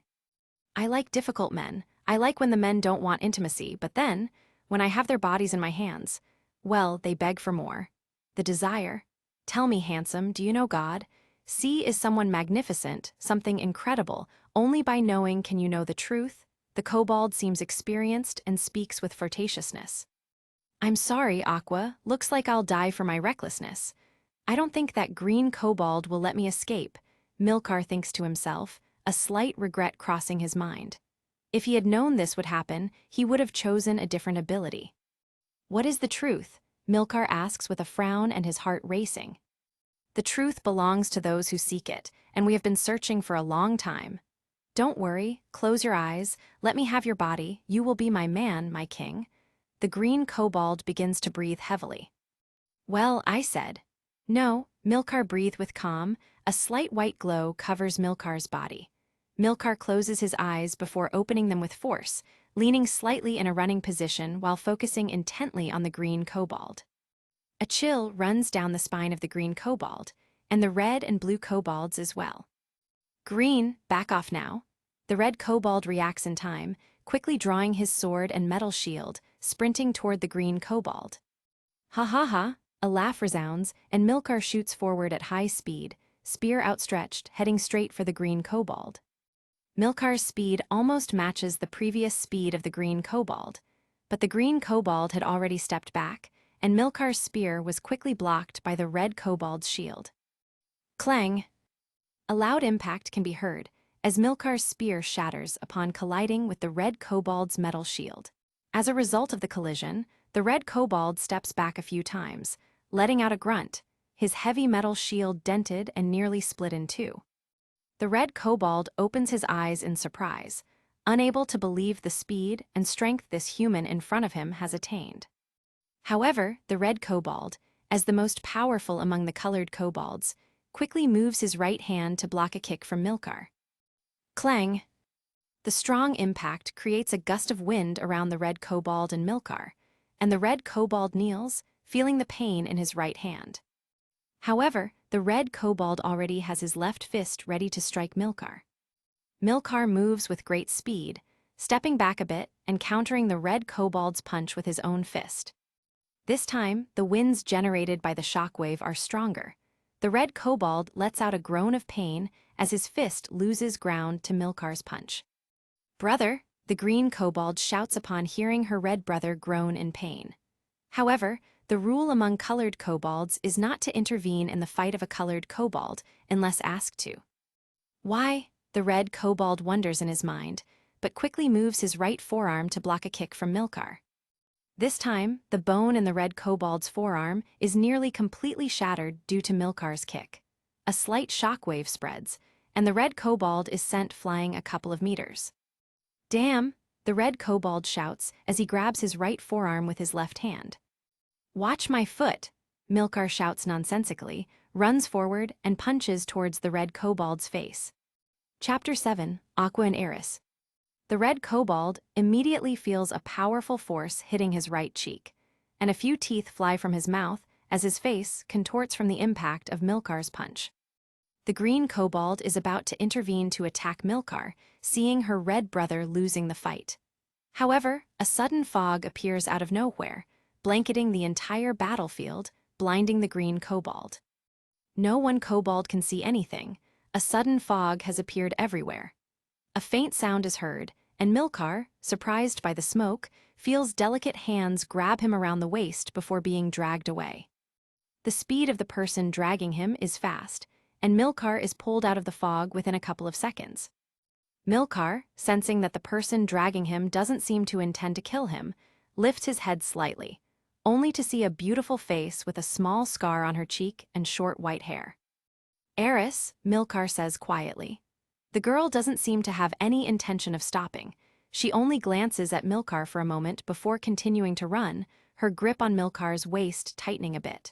Speaker 1: I like difficult men. I like when the men don't want intimacy, but then, when I have their bodies in my hands, well, they beg for more. The desire. Tell me, handsome, do you know God? C is someone magnificent, something incredible. Only by knowing can you know the truth. The kobold seems experienced and speaks with flirtatiousness. I'm sorry, Aqua. Looks like I'll die for my recklessness. I don't think that green kobold will let me escape, Milcar thinks to himself, a slight regret crossing his mind. If he had known this would happen, he would have chosen a different ability. What is the truth? Milcar asks with a frown and his heart racing. The truth belongs to those who seek it, and we have been searching for a long time. Don't worry, close your eyes, let me have your body, you will be my man, my king. The green kobold begins to breathe heavily. Well, I said. No, Milcar breathed with calm, a slight white glow covers Milcar's body. Milcar closes his eyes before opening them with force, leaning slightly in a running position while focusing intently on the green kobold. A chill runs down the spine of the green kobold, and the red and blue kobolds as well. Green, back off now. The red kobold reacts in time, quickly drawing his sword and metal shield, sprinting toward the green kobold. Ha ha ha, a laugh resounds, and Milcar shoots forward at high speed, spear outstretched, heading straight for the green kobold. Milcar's speed almost matches the previous speed of the green kobold, but the green kobold had already stepped back, and Milcar's spear was quickly blocked by the red kobold's shield. Clang! A loud impact can be heard, as Milcar's spear shatters upon colliding with the red kobold's metal shield. As a result of the collision, the red kobold steps back a few times, letting out a grunt, his heavy metal shield dented and nearly split in two. The red kobold opens his eyes in surprise, unable to believe the speed and strength this human in front of him has attained. However, the red kobold, as the most powerful among the colored kobolds, quickly moves his right hand to block a kick from Milcar. Clang! The strong impact creates a gust of wind around the red kobold and Milcar, and the red kobold kneels, feeling the pain in his right hand. However, the red kobold already has his left fist ready to strike Milcar. Milcar moves with great speed, stepping back a bit and countering the red kobold's punch with his own fist. This time, the winds generated by the shockwave are stronger. The red kobold lets out a groan of pain as his fist loses ground to Milcar's punch. Brother, the green kobold shouts upon hearing her red brother groan in pain. However, the rule among colored kobolds is not to intervene in the fight of a colored kobold unless asked to. Why? The red kobold wonders in his mind, but quickly moves his right forearm to block a kick from Milcar. This time, the bone in the red kobold's forearm is nearly completely shattered due to Milcar's kick. A slight shockwave spreads, and the red kobold is sent flying a couple of meters. Damn! The red kobold shouts as he grabs his right forearm with his left hand. Watch my foot! Milcar shouts nonsensically, runs forward, and punches towards the red kobold's face. Chapter 7, Aqua and Eris. The red kobold immediately feels a powerful force hitting his right cheek, and a few teeth fly from his mouth as his face contorts from the impact of Milcar's punch. The green kobold is about to intervene to attack Milcar, seeing her red brother losing the fight. However, a sudden fog appears out of nowhere, blanketing the entire battlefield, blinding the green kobold. No one kobold can see anything. A sudden fog has appeared everywhere. A faint sound is heard, and Milcar, surprised by the smoke, feels delicate hands grab him around the waist before being dragged away. The speed of the person dragging him is fast, and Milcar is pulled out of the fog within a couple of seconds. Milcar, sensing that the person dragging him doesn't seem to intend to kill him, lifts his head slightly, only to see a beautiful face with a small scar on her cheek and short white hair. Eris, Milcar says quietly. The girl doesn't seem to have any intention of stopping. She only glances at Milcar for a moment before continuing to run, her grip on Milcar's waist tightening a bit.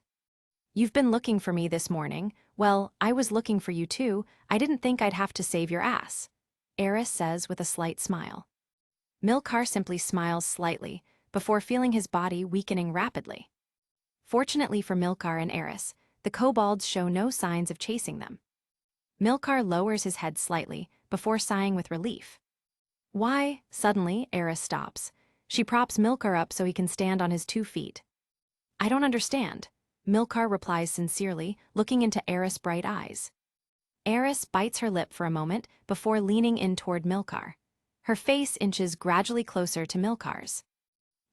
Speaker 1: You've been looking for me this morning. Well, I was looking for you too. I didn't think I'd have to save your ass, Eris says with a slight smile. Milcar simply smiles slightly, before feeling his body weakening rapidly. Fortunately for Milcar and Eris, the kobolds show no signs of chasing them. Milcar lowers his head slightly, before sighing with relief. Why? Suddenly, Eris stops. She props Milcar up so he can stand on his 2 feet. I don't understand. Milcar replies sincerely, looking into Eris' bright eyes. Eris bites her lip for a moment before leaning in toward Milcar. Her face inches gradually closer to Milcar's.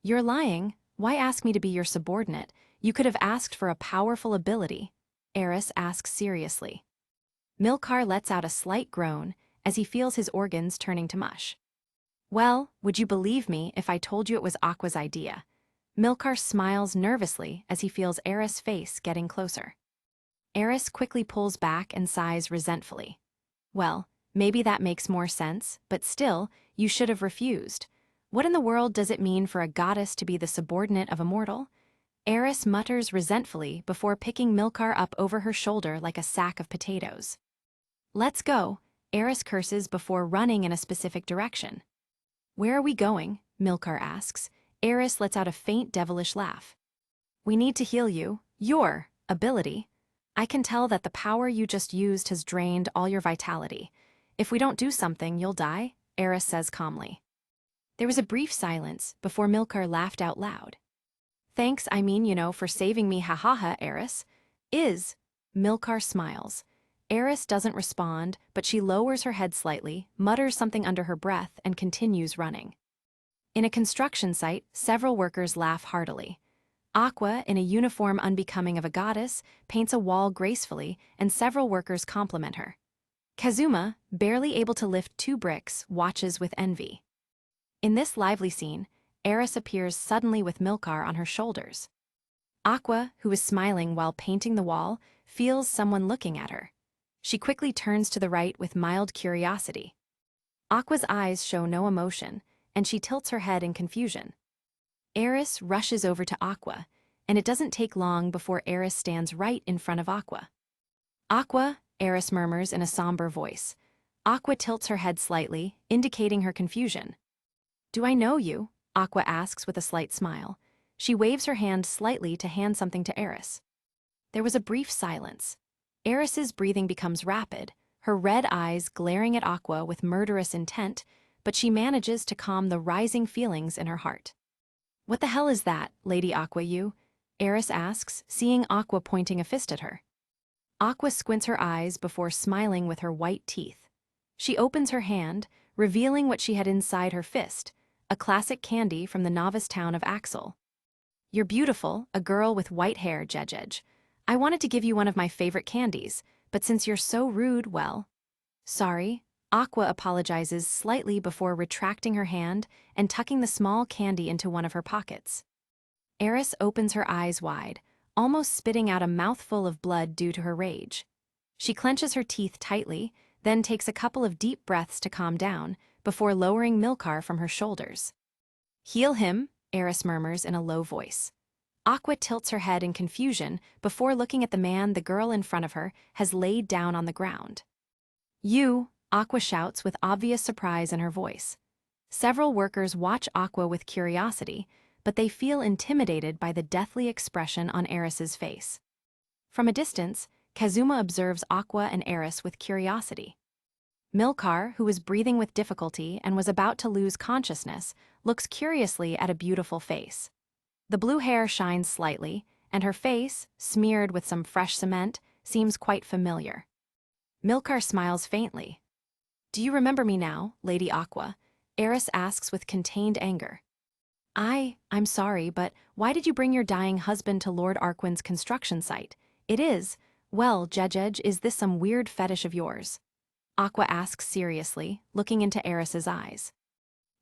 Speaker 1: You're lying. Why ask me to be your subordinate? You could have asked for a powerful ability, Eris asks seriously. Milcar lets out a slight groan as he feels his organs turning to mush. Well, would you believe me if I told you it was Aqua's idea? Milcar smiles nervously as he feels Eris' face getting closer. Eris quickly pulls back and sighs resentfully. Well, maybe that makes more sense, but still, you should have refused. What in the world does it mean for a goddess to be the subordinate of a mortal? Eris mutters resentfully before picking Milcar up over her shoulder like a sack of potatoes. Let's go, Eris curses before running in a specific direction. Where are we going? Milcar asks. Eris lets out a faint devilish laugh. We need to heal you. Your ability. I can tell that the power you just used has drained all your vitality. If we don't do something, you'll die, Eris says calmly. There was a brief silence before Milcar laughed out loud. Thanks, for saving me, ha, Eris. Milcar smiles. Eris doesn't respond, but she lowers her head slightly, mutters something under her breath, and continues running. In a construction site, several workers laugh heartily. Aqua, in a uniform unbecoming of a goddess, paints a wall gracefully, and several workers compliment her. Kazuma, barely able to lift 2 bricks, watches with envy. In this lively scene, Eris appears suddenly with Milcar on her shoulders. Aqua, who is smiling while painting the wall, feels someone looking at her. She quickly turns to the right with mild curiosity. Aqua's eyes show no emotion, and she tilts her head in confusion. Eris rushes over to Aqua, and it doesn't take long before Eris stands right in front of Aqua. Aqua, Eris murmurs in a somber voice. Aqua tilts her head slightly, indicating her confusion. Do I know you? Aqua asks with a slight smile. She waves her hand slightly to hand something to Eris. There was a brief silence. Eris's breathing becomes rapid, her red eyes glaring at Aqua with murderous intent, but she manages to calm the rising feelings in her heart. What the hell is that, Lady Aqua, you? Eris asks, seeing Aqua pointing a fist at her. Aqua squints her eyes before smiling with her white teeth. She opens her hand, revealing what she had inside her fist, a classic candy from the novice town of Axel. You're beautiful, a girl with white hair, Jejej. I wanted to give you one of my favorite candies, but since you're so rude, well. Sorry. Aqua apologizes slightly before retracting her hand and tucking the small candy into one of her pockets. Eris opens her eyes wide, almost spitting out a mouthful of blood due to her rage. She clenches her teeth tightly, then takes a couple of deep breaths to calm down, before lowering Milcar from her shoulders. Heal him, Eris murmurs in a low voice. Aqua tilts her head in confusion before looking at the man the girl in front of her has laid down on the ground. You, Aqua shouts with obvious surprise in her voice. Several workers watch Aqua with curiosity, but they feel intimidated by the deathly expression on Eris's face. From a distance, Kazuma observes Aqua and Eris with curiosity. Milcar, who was breathing with difficulty and was about to lose consciousness, looks curiously at a beautiful face. The blue hair shines slightly, and her face, smeared with some fresh cement, seems quite familiar. Milcar smiles faintly. Do you remember me now, Lady Aqua? Eris asks with contained anger. I'm sorry, but why did you bring your dying husband to Lord Arquin's construction site? Jejej, is this some weird fetish of yours? Aqua asks seriously, looking into Eris's eyes.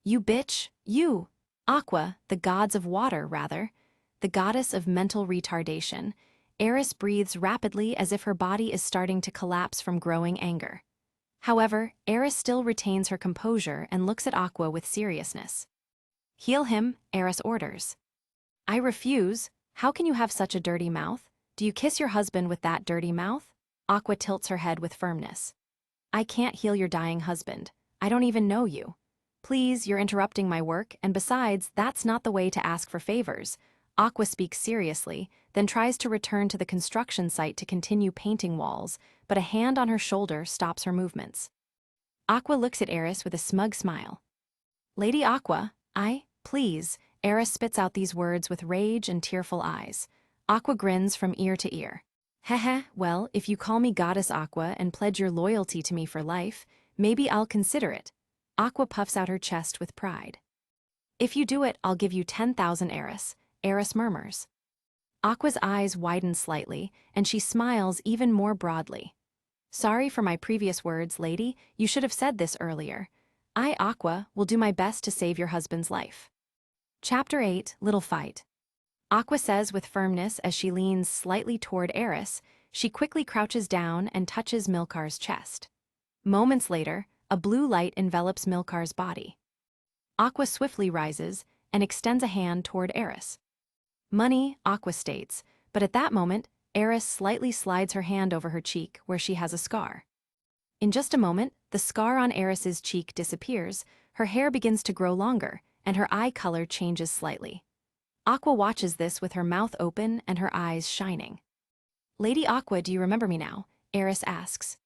Speaker 1: You bitch, you! Aqua, the gods of water, rather. The goddess of mental retardation. Eris breathes rapidly as if her body is starting to collapse from growing anger. However, Eris still retains her composure and looks at Aqua with seriousness. Heal him, Eris orders. I refuse. How can you have such a dirty mouth? Do you kiss your husband with that dirty mouth? Aqua tilts her head with firmness. I can't heal your dying husband. I don't even know you. please, you're interrupting my work, and besides, that's not the way to ask for favors. Aqua speaks seriously, then tries to return to the construction site to continue painting walls, but a hand on her shoulder stops her movements. Aqua looks at Eris with a smug smile. Lady Aqua, please, Eris spits out these words with rage and tearful eyes. Aqua grins from ear to ear. Heh, well, if you call me Goddess Aqua and pledge your loyalty to me for life, maybe I'll consider it. Aqua puffs out her chest with pride. If you do it, I'll give you 10,000 Eris, Eris murmurs. Aqua's eyes widen slightly, and she smiles even more broadly. Sorry for my previous words, lady, you should have said this earlier. I, Aqua, will do my best to save your husband's life. Chapter 8, Little Fight. Aqua says with firmness as she leans slightly toward Eris. She quickly crouches down and touches Milcar's chest. Moments later, a blue light envelops Milcar's body. Aqua swiftly rises and extends a hand toward Eris. Money, Aqua states, but at that moment, Eris slightly slides her hand over her cheek where she has a scar. In just a moment, the scar on Eris's cheek disappears, her hair begins to grow longer, and her eye color changes slightly. Aqua watches this with her mouth open and her eyes shining. Lady Aqua, do you remember me now? Eris asks.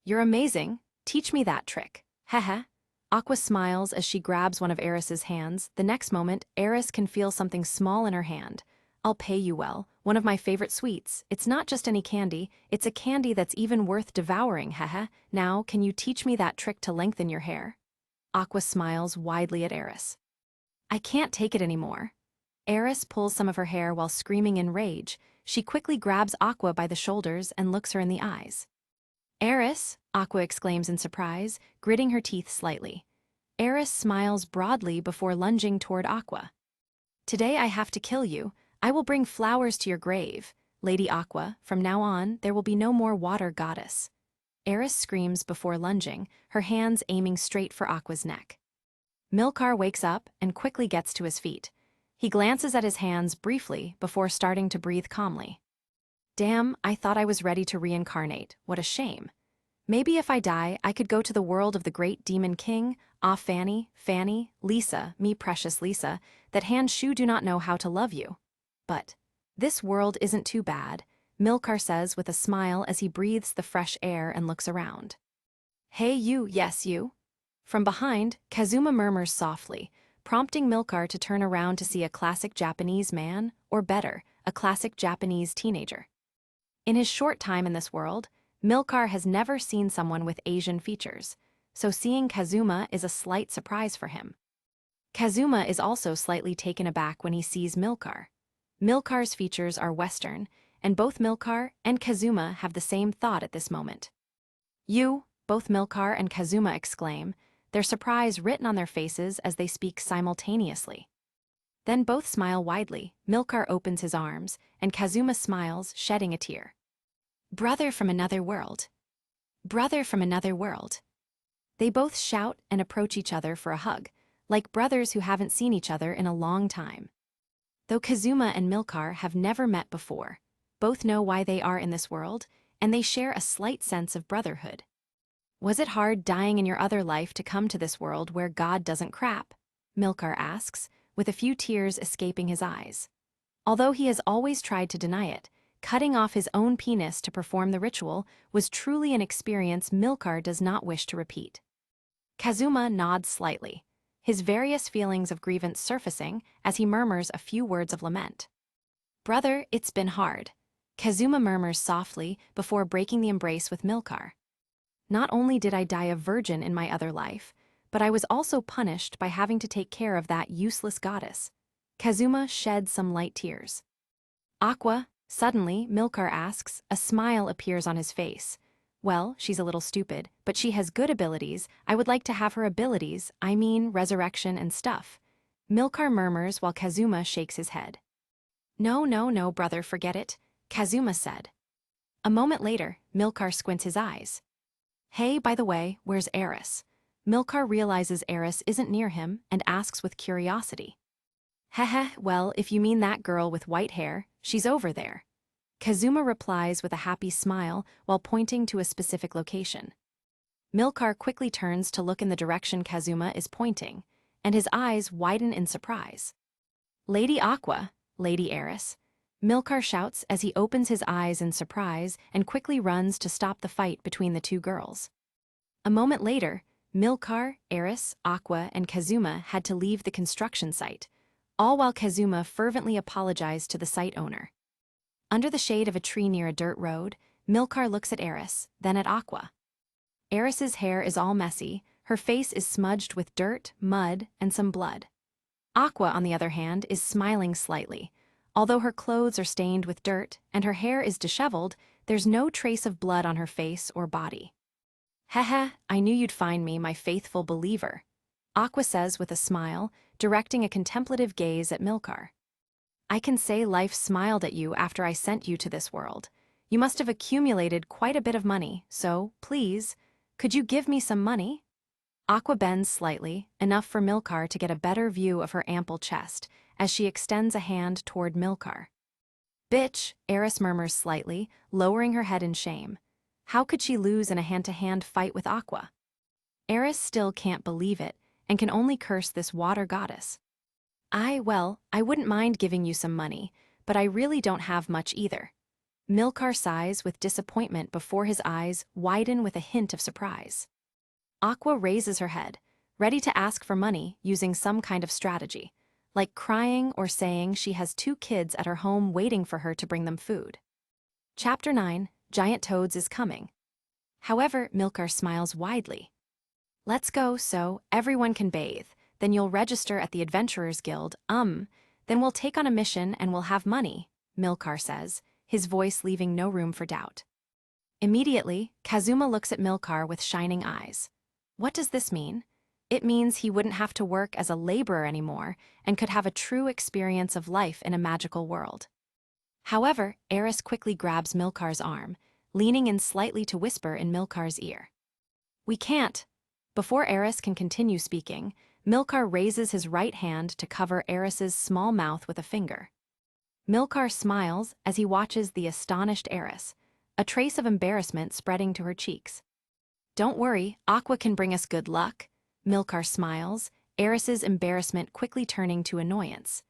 Speaker 1: You're amazing. Teach me that trick. Heh. Aqua smiles as she grabs one of Eris's hands. The next moment, Eris can feel something small in her hand. I'll pay you well. One of my favorite sweets. It's not just any candy, it's a candy that's even worth devouring, heh. Now, can you teach me that trick to lengthen your hair? Aqua smiles widely at Eris. I can't take it anymore. Eris pulls some of her hair while screaming in rage. She quickly grabs Aqua by the shoulders and looks her in the eyes. Eris, Aqua exclaims in surprise, gritting her teeth slightly. Eris smiles broadly before lunging toward Aqua. Today I have to kill you. I will bring flowers to your grave. Lady Aqua, from now on, there will be no more water goddess. Eris screams before lunging, her hands aiming straight for Aqua's neck. Milcar wakes up and quickly gets to his feet. He glances at his hands briefly before starting to breathe calmly. Damn, I thought I was ready to reincarnate. What a shame. Maybe if I die, I could go to the world of the great demon king. Ah, Fanny, Lisa, me precious Lisa, that hand-shoe do not know how to love you. But this world isn't too bad, Milcar says with a smile as he breathes the fresh air and looks around. Hey you, yes you. From behind, Kazuma murmurs softly, prompting Milcar to turn around to see a classic Japanese man, or better, a classic Japanese teenager. In his short time in this world, Milcar has never seen someone with Asian features, so seeing Kazuma is a slight surprise for him. Kazuma is also slightly taken aback when he sees Milcar. Milcar's features are Western, and both Milcar and Kazuma have the same thought at this moment. You, both Milcar and Kazuma exclaim, their surprise written on their faces as they speak simultaneously. Then both smile widely. Milcar opens his arms, and Kazuma smiles, shedding a tear. Brother from another world. Brother from another world. They both shout and approach each other for a hug, like brothers who haven't seen each other in a long time. Though Kazuma and Milcar have never met before, both know why they are in this world, and they share a slight sense of brotherhood. Was it hard dying in your other life to come to this world where God doesn't crap? Milcar asks, with a few tears escaping his eyes. Although he has always tried to deny it, cutting off his own penis to perform the ritual was truly an experience Milcar does not wish to repeat. Kazuma nods slightly, his various feelings of grievance surfacing as he murmurs a few words of lament. Brother, it's been hard. Kazuma murmurs softly before breaking the embrace with Milcar. Not only did I die a virgin in my other life, but I was also punished by having to take care of that useless goddess. Kazuma sheds some light tears. Aqua, suddenly, Milcar asks, a smile appears on his face. Well, she's a little stupid, but she has good abilities. I would like to have her abilities, I mean resurrection and stuff. Milcar murmurs while Kazuma shakes his head. No, brother, forget it, Kazuma said. A moment later, Milcar squints his eyes. Hey, by the way, where's Eris? Milcar realizes Eris isn't near him and asks with curiosity. Well, if you mean that girl with white hair, she's over there. Kazuma replies with a happy smile while pointing to a specific location. Milcar quickly turns to look in the direction Kazuma is pointing, and his eyes widen in surprise. Lady Aqua, Lady Eris, Milcar shouts as he opens his eyes in surprise and quickly runs to stop the fight between the two girls. A moment later, Milcar, Eris, Aqua, and Kazuma had to leave the construction site, all while Kazuma fervently apologized to the site owner. Under the shade of a tree near a dirt road, Milcar looks at Eris, then at Aqua. Eris's hair is all messy, her face is smudged with dirt, mud, and some blood. Aqua, on the other hand, is smiling slightly. Although her clothes are stained with dirt and her hair is disheveled, there's no trace of blood on her face or body. "Heh, I knew you'd find me, my faithful believer," Aqua says with a smile, directing a contemplative gaze at Milcar. "I can say life smiled at you after I sent you to this world. You must have accumulated quite a bit of money, so, please, could you give me some money?" Aqua bends slightly, enough for Milcar to get a better view of her ample chest, as she extends a hand toward Milcar. "Bitch," Eris murmurs slightly, lowering her head in shame. How could she lose in a hand-to-hand fight with Aqua? Eris still can't believe it, and can only curse this water goddess. I wouldn't mind giving you some money, but I really don't have much either." Milcar sighs with disappointment before his eyes widen with a hint of surprise. Aqua raises her head, ready to ask for money using some kind of strategy, like crying or saying she has 2 kids at her home waiting for her to bring them food. Chapter 9, Giant Toads is coming. However, Milcar smiles widely. "Let's go so everyone can bathe, then you'll register at the Adventurers Guild, then we'll take on a mission and we'll have money," Milcar says, his voice leaving no room for doubt. Immediately, Kazuma looks at Milcar with shining eyes. What does this mean? It means he wouldn't have to work as a laborer anymore and could have a true experience of life in a magical world. However, Eris quickly grabs Milcar's arm, leaning in slightly to whisper in Milcar's ear. "We can't." Before Eris can continue speaking, Milcar raises his right hand to cover Eris's small mouth with a finger. Milcar smiles as he watches the astonished Eris, a trace of embarrassment spreading to her cheeks. "Don't worry, Aqua can bring us good luck." Milcar smiles, Eris's embarrassment quickly turning to annoyance.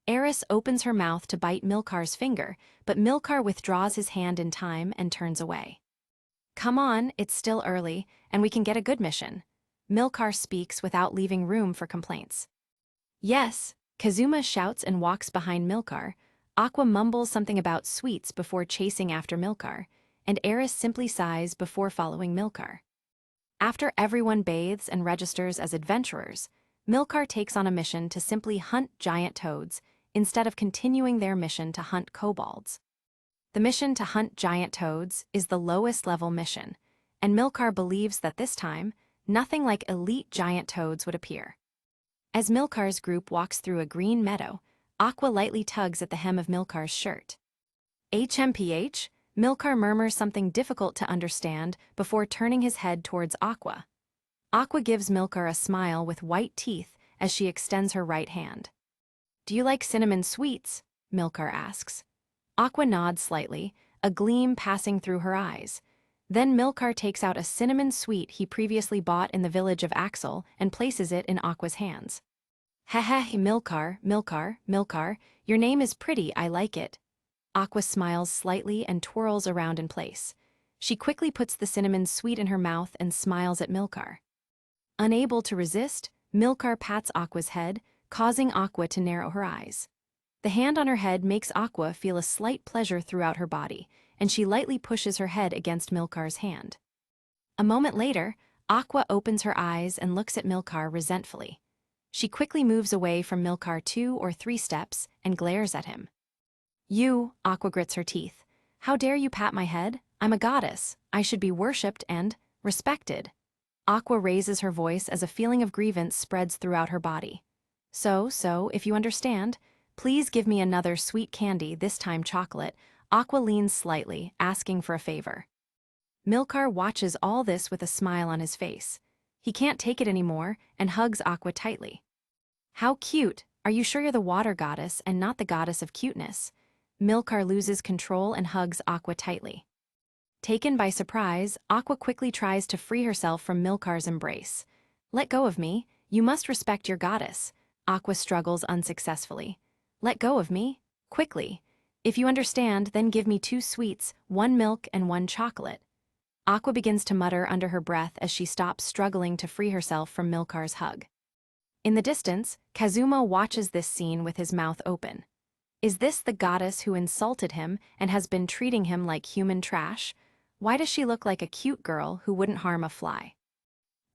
Speaker 1: Eris opens her mouth to bite Milcar's finger, but Milcar withdraws his hand in time and turns away. "Come on, it's still early, and we can get a good mission." Milcar speaks without leaving room for complaints. "Yes," Kazuma shouts and walks behind Milcar. Aqua mumbles something about sweets before chasing after Milcar, and Eris simply sighs before following Milcar. After everyone bathes and registers as adventurers, Milcar takes on a mission to simply hunt giant toads instead of continuing their mission to hunt kobolds. The mission to hunt giant toads is the lowest level mission, and Milcar believes that this time, nothing like elite giant toads would appear. As Milcar's group walks through a green meadow, Aqua lightly tugs at the hem of Milcar's shirt. "HMPH?" Milcar murmurs something difficult to understand before turning his head towards Aqua. Aqua gives Milcar a smile with white teeth as she extends her right hand. "Do you like cinnamon sweets?" Milcar asks. Aqua nods slightly, a gleam passing through her eyes. Then Milcar takes out a cinnamon sweet he previously bought in the village of Axel and places it in Aqua's hands. "Heh, Milcar, your name is pretty, I like it." Aqua smiles slightly and twirls around in place. She quickly puts the cinnamon sweet in her mouth and smiles at Milcar. Unable to resist, Milcar pats Aqua's head, causing Aqua to narrow her eyes. The hand on her head makes Aqua feel a slight pleasure throughout her body, and she lightly pushes her head against Milcar's hand. A moment later, Aqua opens her eyes and looks at Milcar resentfully. She quickly moves away from Milcar 2 or 3 steps and glares at him. "You," Aqua grits her teeth. "How dare you pat my head? I'm a goddess. I should be worshipped and respected." Aqua raises her voice as a feeling of grievance spreads throughout her body. So, if you understand, please give me another sweet candy, this time chocolate." Aqua leans slightly, asking for a favor. Milcar watches all this with a smile on his face. He can't take it anymore and hugs Aqua tightly. "How cute! Are you sure you're the water goddess and not the goddess of cuteness?" Milcar loses control and hugs Aqua tightly. Taken by surprise, Aqua quickly tries to free herself from Milcar's embrace. Let go of me, you must respect your goddess. Aqua struggles unsuccessfully. Let go of me? Quickly. If you understand, then give me 2 sweets, 1 milk and 1 chocolate. Aqua begins to mutter under her breath as she stops struggling to free herself from Milcar's hug. In the distance, Kazuma watches this scene with his mouth open. Is this the goddess who insulted him and has been treating him like human trash? Why does she look like a cute girl who wouldn't harm a fly?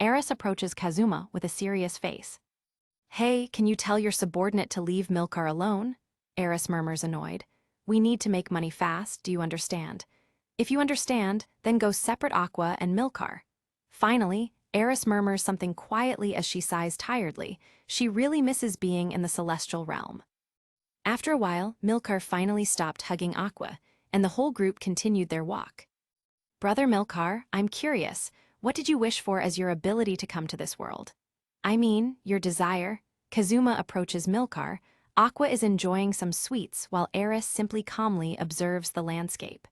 Speaker 1: Eris approaches Kazuma with a serious face. Hey, can you tell your subordinate to leave Milcar alone? Eris murmurs annoyed. We need to make money fast, do you understand? If you understand, then go separate Aqua and Milcar. Finally, Eris murmurs something quietly as she sighs tiredly. She really misses being in the celestial realm. After a while, Milcar finally stopped hugging Aqua, and the whole group continued their walk. Brother Milcar, I'm curious, what did you wish for as your ability to come to this world? I mean, your desire. Kazuma approaches Milcar. Aqua is enjoying some sweets while Eris simply calmly observes the landscape.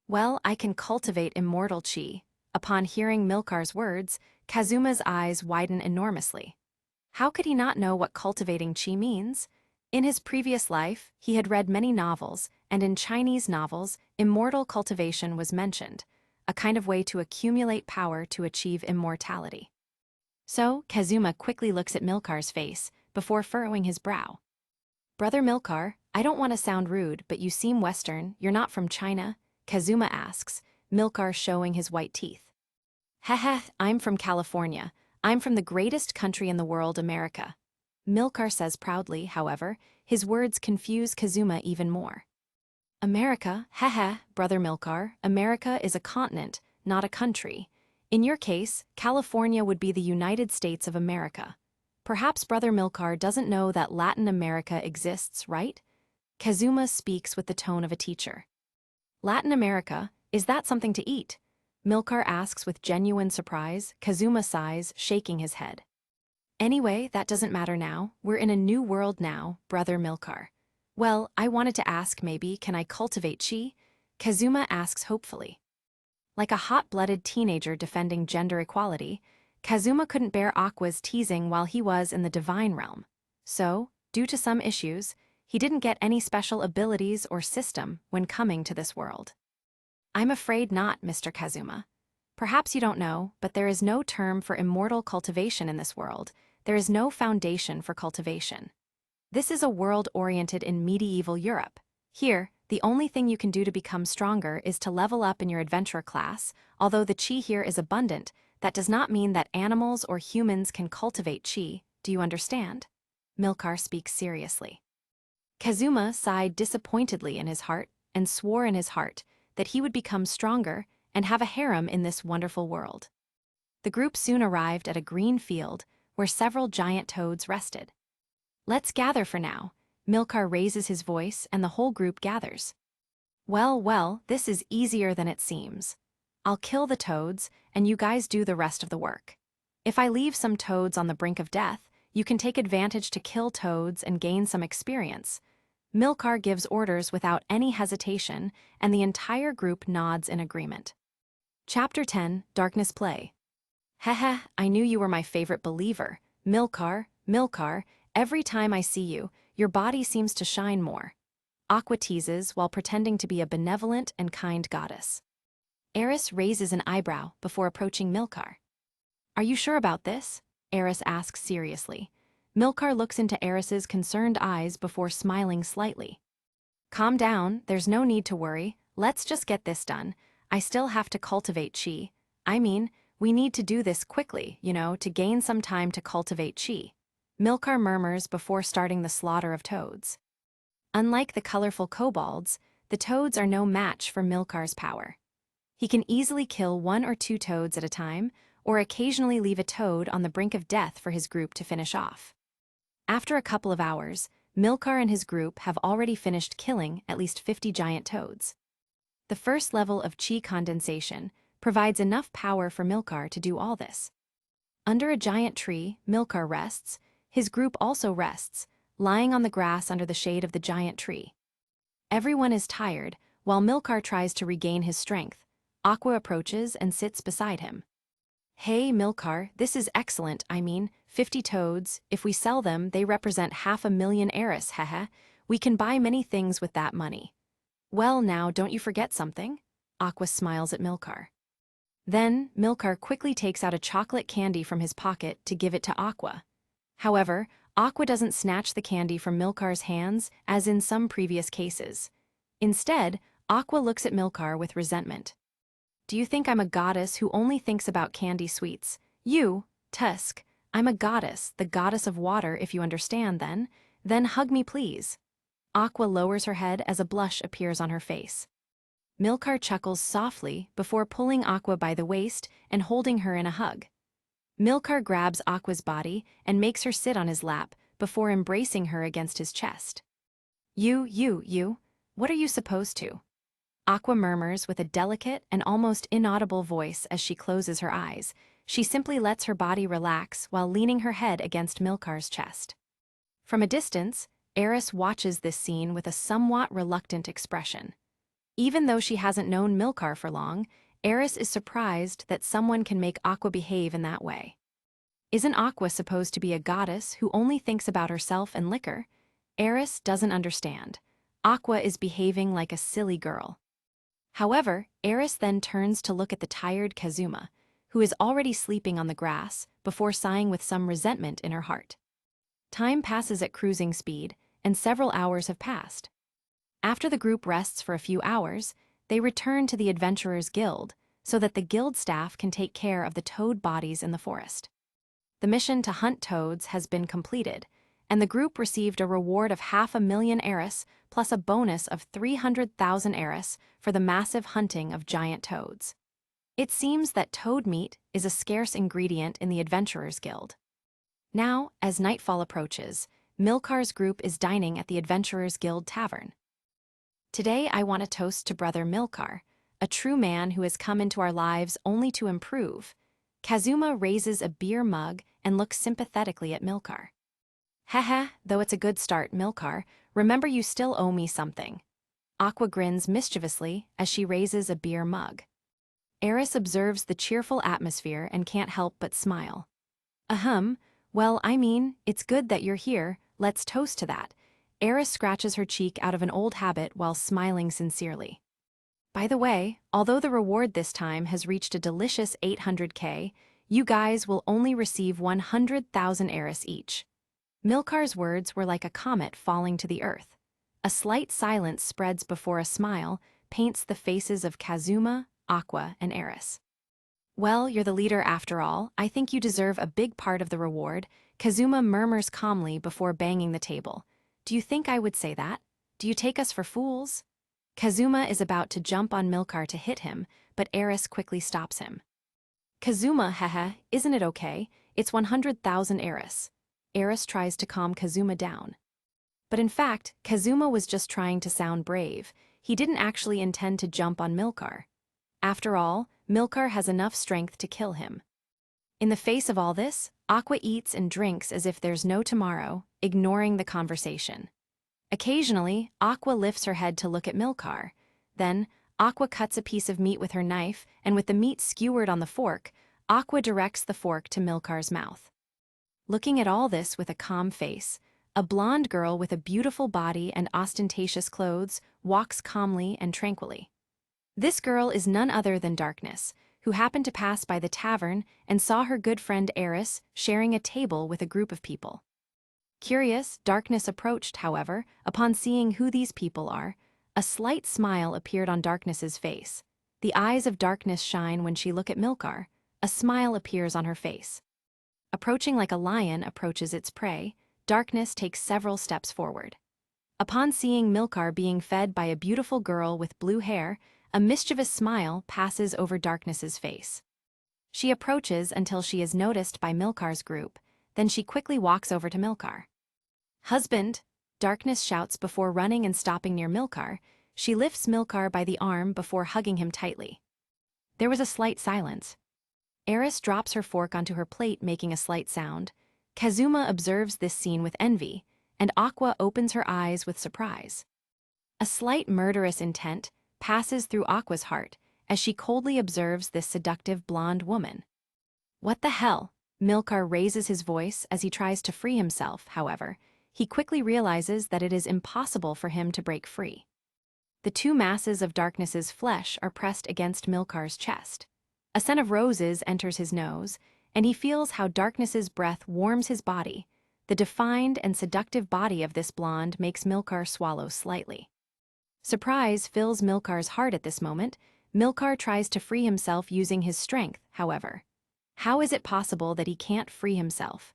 Speaker 1: Well, I can cultivate immortal chi. Upon hearing Milcar's words, Kazuma's eyes widen enormously. How could he not know what cultivating chi means? In his previous life, he had read many novels, and in Chinese novels, immortal cultivation was mentioned, a kind of way to accumulate power to achieve immortality. So, Kazuma quickly looks at Milcar's face, before furrowing his brow. Brother Milcar, I don't want to sound rude, but you seem Western, you're not from China? Kazuma asks, Milcar showing his white teeth. Heh, I'm from California. I'm from the greatest country in the world, America. Milcar says proudly, however, his words confuse Kazuma even more. America, Brother Milcar, America is a continent, not a country. In your case, California would be the United States of America. Perhaps Brother Milcar doesn't know that Latin America exists, right? Kazuma speaks with the tone of a teacher. Latin America, is that something to eat? Milcar asks with genuine surprise. Kazuma sighs, shaking his head. Anyway, that doesn't matter now. We're in a new world now, Brother Milcar. Well, I wanted to ask maybe, can I cultivate chi? Kazuma asks hopefully. Like a hot-blooded teenager defending gender equality, Kazuma couldn't bear Aqua's teasing while he was in the divine realm. So, due to some issues, he didn't get any special abilities or system when coming to this world. I'm afraid not, Mr. Kazuma. Perhaps you don't know, but there is no term for immortal cultivation in this world. There is no foundation for cultivation. This is a world oriented in medieval Europe. Here, the only thing you can do to become stronger is to level up in your adventurer class. Although the chi here is abundant, that does not mean that animals or humans can cultivate chi. Do you understand? Milcar speaks seriously. Kazuma sighed disappointedly in his heart and swore in his heart that he would become stronger and have a harem in this wonderful world. The group soon arrived at a green field where several giant toads rested. Let's gather for now. Milcar raises his voice and the whole group gathers. Well, this is easier than it seems. I'll kill the toads, and you guys do the rest of the work. If I leave some toads on the brink of death, you can take advantage to kill toads and gain some experience. Milcar gives orders without any hesitation, and the entire group nods in agreement. Chapter 10, Darkness Play. I knew you were my favorite believer. Milcar, every time I see you, your body seems to shine more. Aqua teases while pretending to be a benevolent and kind goddess. Eris raises an eyebrow before approaching Milcar. Are you sure about this? Eris asks seriously. Milcar looks into Eris's concerned eyes before smiling slightly. Calm down, there's no need to worry. Let's just get this done. I still have to cultivate chi. I mean, we need to do this quickly, to gain some time to cultivate chi. Milcar murmurs before starting the slaughter of toads. Unlike the colorful kobolds, the toads are no match for Milcar's power. He can easily kill 1 or 2 toads at a time, or occasionally leave a toad on the brink of death for his group to finish off. After a couple of hours, Milcar and his group have already finished killing at least 50 giant toads. The first level of chi condensation provides enough power for Milcar to do all this. Under a giant tree, Milcar rests. His group also rests, lying on the grass under the shade of the giant tree. Everyone is tired, while Milcar tries to regain his strength. Aqua approaches and sits beside him. Hey, Milcar, this is excellent. 50 toads. If we sell them, they represent 500,000 eris, haha. We can buy many things with that money. Well, now, don't you forget something? Aqua smiles at Milcar. Then, Milcar quickly takes out a chocolate candy from his pocket to give it to Aqua. However, Aqua doesn't snatch the candy from Milcar's hands, as in some previous cases. Instead, Aqua looks at Milcar with resentment. Do you think I'm a goddess who only thinks about candy sweets? You, Tusk, I'm a goddess, the goddess of water, if you understand then. Then hug me, please. Aqua lowers her head as a blush appears on her face. Milcar chuckles softly before pulling Aqua by the waist and holding her in a hug. Milcar grabs Aqua's body and makes her sit on his lap before embracing her against his chest. You, what are you supposed to? Aqua murmurs with a delicate and almost inaudible voice as she closes her eyes. She simply lets her body relax while leaning her head against Milcar's chest. From a distance, Eris watches this scene with a somewhat reluctant expression. Even though she hasn't known Milcar for long, Eris is surprised that someone can make Aqua behave in that way. Isn't Aqua supposed to be a goddess who only thinks about herself and liquor? Eris doesn't understand. Aqua is behaving like a silly girl. However, Eris then turns to look at the tired Kazuma, who is already sleeping on the grass, before sighing with some resentment in her heart. Time passes at cruising speed, and several hours have passed. After the group rests for a few hours, they return to the Adventurers Guild, so that the guild staff can take care of the toad bodies in the forest. The mission to hunt toads has been completed, and the group received a reward of 500,000 eris plus a bonus of 300,000 eris for the massive hunting of giant toads. It seems that toad meat is a scarce ingredient in the Adventurers Guild. Now, as nightfall approaches, Milcar's group is dining at the Adventurers Guild Tavern. Today I want to toast to Brother Milcar, a true man who has come into our lives only to improve. Kazuma raises a beer mug and looks sympathetically at Milcar. Haha, though it's a good start, Milcar, remember you still owe me something. Aqua grins mischievously as she raises a beer mug. Eris observes the cheerful atmosphere and can't help but smile. Well, it's good that you're here, let's toast to that. Eris scratches her cheek out of an old habit while smiling sincerely. By the way, although the reward this time has reached a delicious 800k, you guys will only receive 100,000 eris each. Milcar's words were like a comet falling to the earth. A slight silence spreads before a smile paints the faces of Kazuma, Aqua, and Eris. Well, you're the leader after all. I think you deserve a big part of the reward, Kazuma murmurs calmly before banging the table. Do you think I would say that? Do you take us for fools? Kazuma is about to jump on Milcar to hit him, but Eris quickly stops him. Kazuma, haha, isn't it okay? It's 100,000 eris. Eris tries to calm Kazuma down. But in fact, Kazuma was just trying to sound brave. He didn't actually intend to jump on Milcar. After all, Milcar has enough strength to kill him. In the face of all this, Aqua eats and drinks as if there's no tomorrow, ignoring the conversation. Occasionally, Aqua lifts her head to look at Milcar. Then, Aqua cuts a piece of meat with her knife, and with the meat skewered on the fork, Aqua directs the fork to Milcar's mouth. Looking at all this with a calm face, a blonde girl with a beautiful body and ostentatious clothes walks calmly and tranquilly. This girl is none other than Darkness, who happened to pass by the tavern and saw her good friend Eris sharing a table with a group of people. Curious, Darkness approached, however, upon seeing who these people are. A slight smile appeared on Darkness's face. The eyes of Darkness shine when she looks at Milcar. A smile appears on her face. Approaching like a lion approaches its prey, Darkness takes several steps forward. Upon seeing Milcar being fed by a beautiful girl with blue hair, a mischievous smile passes over Darkness's face. She approaches until she is noticed by Milcar's group, then she quickly walks over to Milcar. "Husband!" Darkness shouts before running and stopping near Milcar. She lifts Milcar by the arm before hugging him tightly. There was a slight silence. Eris drops her fork onto her plate, making a slight sound. Kazuma observes this scene with envy, and Aqua opens her eyes with surprise. A slight murderous intent passes through Aqua's heart as she coldly observes this seductive blonde woman. What the hell? Milcar raises his voice as he tries to free himself, however. He quickly realizes that it is impossible for him to break free. The two masses of darkness's flesh are pressed against Milcar's chest. A scent of roses enters his nose, and he feels how darkness's breath warms his body. The defined and seductive body of this blonde makes Milcar swallow slightly. Surprise fills Milcar's heart at this moment. Milcar tries to free himself using his strength, however. How is it possible that he can't free himself?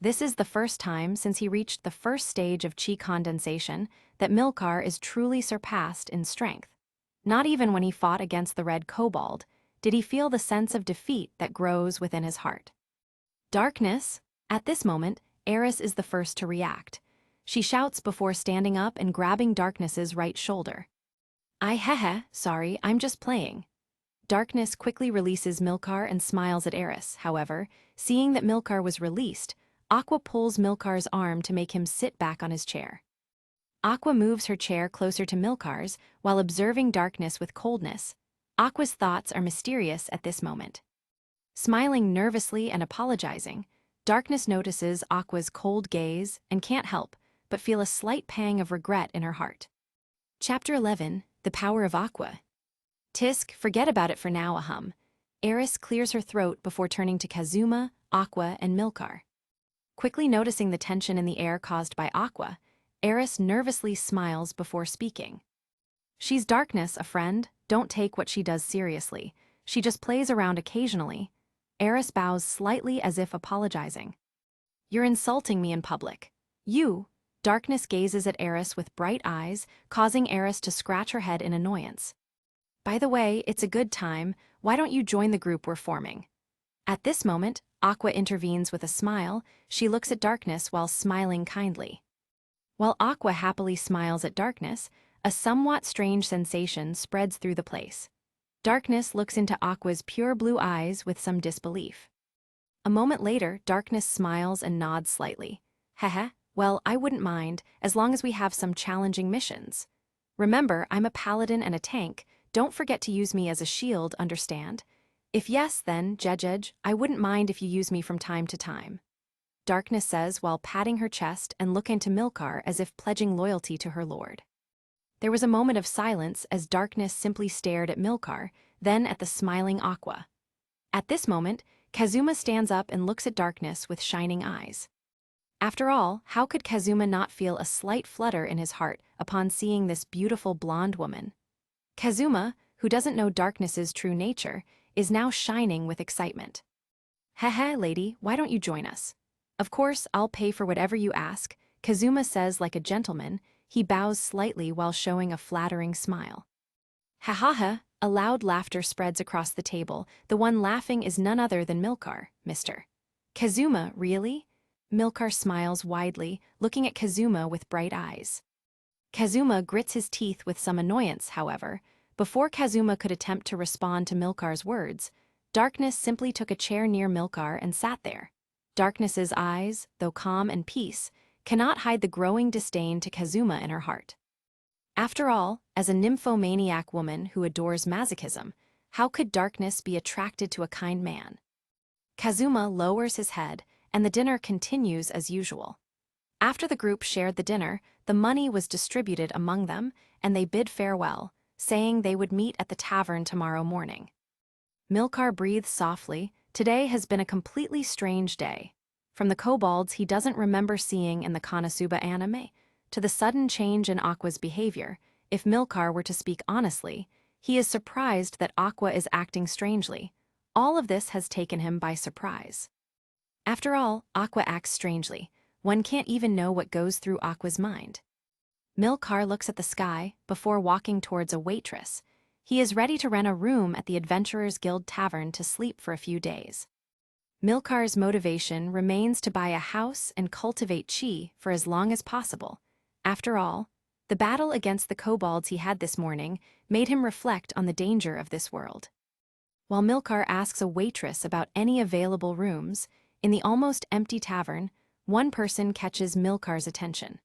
Speaker 1: This is the first time since he reached the first stage of chi condensation that Milcar is truly surpassed in strength. Not even when he fought against the red kobold did he feel the sense of defeat that grows within his heart. Darkness! At this moment, Eris is the first to react. She shouts before standing up and grabbing Darkness's right shoulder. Sorry, I'm just playing. Darkness quickly releases Milcar and smiles at Eris. However, seeing that Milcar was released, Aqua pulls Milcar's arm to make him sit back on his chair. Aqua moves her chair closer to Milcar's while observing Darkness with coldness. Aqua's thoughts are mysterious at this moment. Smiling nervously and apologizing, Darkness notices Aqua's cold gaze and can't help but feel a slight pang of regret in her heart. Chapter 11, The Power of Aqua. Tisk, forget about it for now, ahem. Eris clears her throat before turning to Kazuma, Aqua, and Milcar. Quickly noticing the tension in the air caused by Aqua, Eris nervously smiles before speaking. She's Darkness, a friend. Don't take what she does seriously. She just plays around occasionally. Eris bows slightly as if apologizing. You're insulting me in public. You! Darkness gazes at Eris with bright eyes, causing Eris to scratch her head in annoyance. By the way, it's a good time. Why don't you join the group we're forming? At this moment, Aqua intervenes with a smile. She looks at Darkness while smiling kindly. While Aqua happily smiles at Darkness, a somewhat strange sensation spreads through the place. Darkness looks into Aqua's pure blue eyes with some disbelief. A moment later, Darkness smiles and nods slightly. Well, I wouldn't mind, as long as we have some challenging missions. Remember, I'm a paladin and a tank. Don't forget to use me as a shield, understand? If yes, then, Jejej, I wouldn't mind if you use me from time to time. Darkness says while patting her chest and looking to Milcar as if pledging loyalty to her lord. There was a moment of silence as Darkness simply stared at Milcar, then at the smiling Aqua. At this moment, Kazuma stands up and looks at Darkness with shining eyes. After all, how could Kazuma not feel a slight flutter in his heart upon seeing this beautiful blonde woman? Kazuma, who doesn't know Darkness's true nature, is now shining with excitement. Lady, why don't you join us? Of course, I'll pay for whatever you ask, Kazuma says like a gentleman. He bows slightly while showing a flattering smile. A loud laughter spreads across the table. The one laughing is none other than Milcar, Mr. Kazuma, really? Milcar smiles widely, looking at Kazuma with bright eyes. Kazuma grits his teeth with some annoyance, however. Before Kazuma could attempt to respond to Milcar's words, Darkness simply took a chair near Milcar and sat there. Darkness's eyes, though calm and peace, cannot hide the growing disdain to Kazuma in her heart. After all, as a nymphomaniac woman who adores masochism, how could Darkness be attracted to a kind man? Kazuma lowers his head, and the dinner continues as usual. After the group shared the dinner, the money was distributed among them, and they bid farewell, saying they would meet at the tavern tomorrow morning. Milcar breathes softly. Today has been a completely strange day. From the kobolds he doesn't remember seeing in the Konosuba anime, to the sudden change in Aqua's behavior, if Milcar were to speak honestly, he is surprised that Aqua is acting strangely. All of this has taken him by surprise. After all, Aqua acts strangely. One can't even know what goes through Aqua's mind. Milcar looks at the sky before walking towards a waitress. He is ready to rent a room at the Adventurers Guild Tavern to sleep for a few days. Milcar's motivation remains to buy a house and cultivate chi for as long as possible. After all, the battle against the kobolds he had this morning made him reflect on the danger of this world. While Milcar asks a waitress about any available rooms, in the almost empty tavern, one person catches Milcar's attention.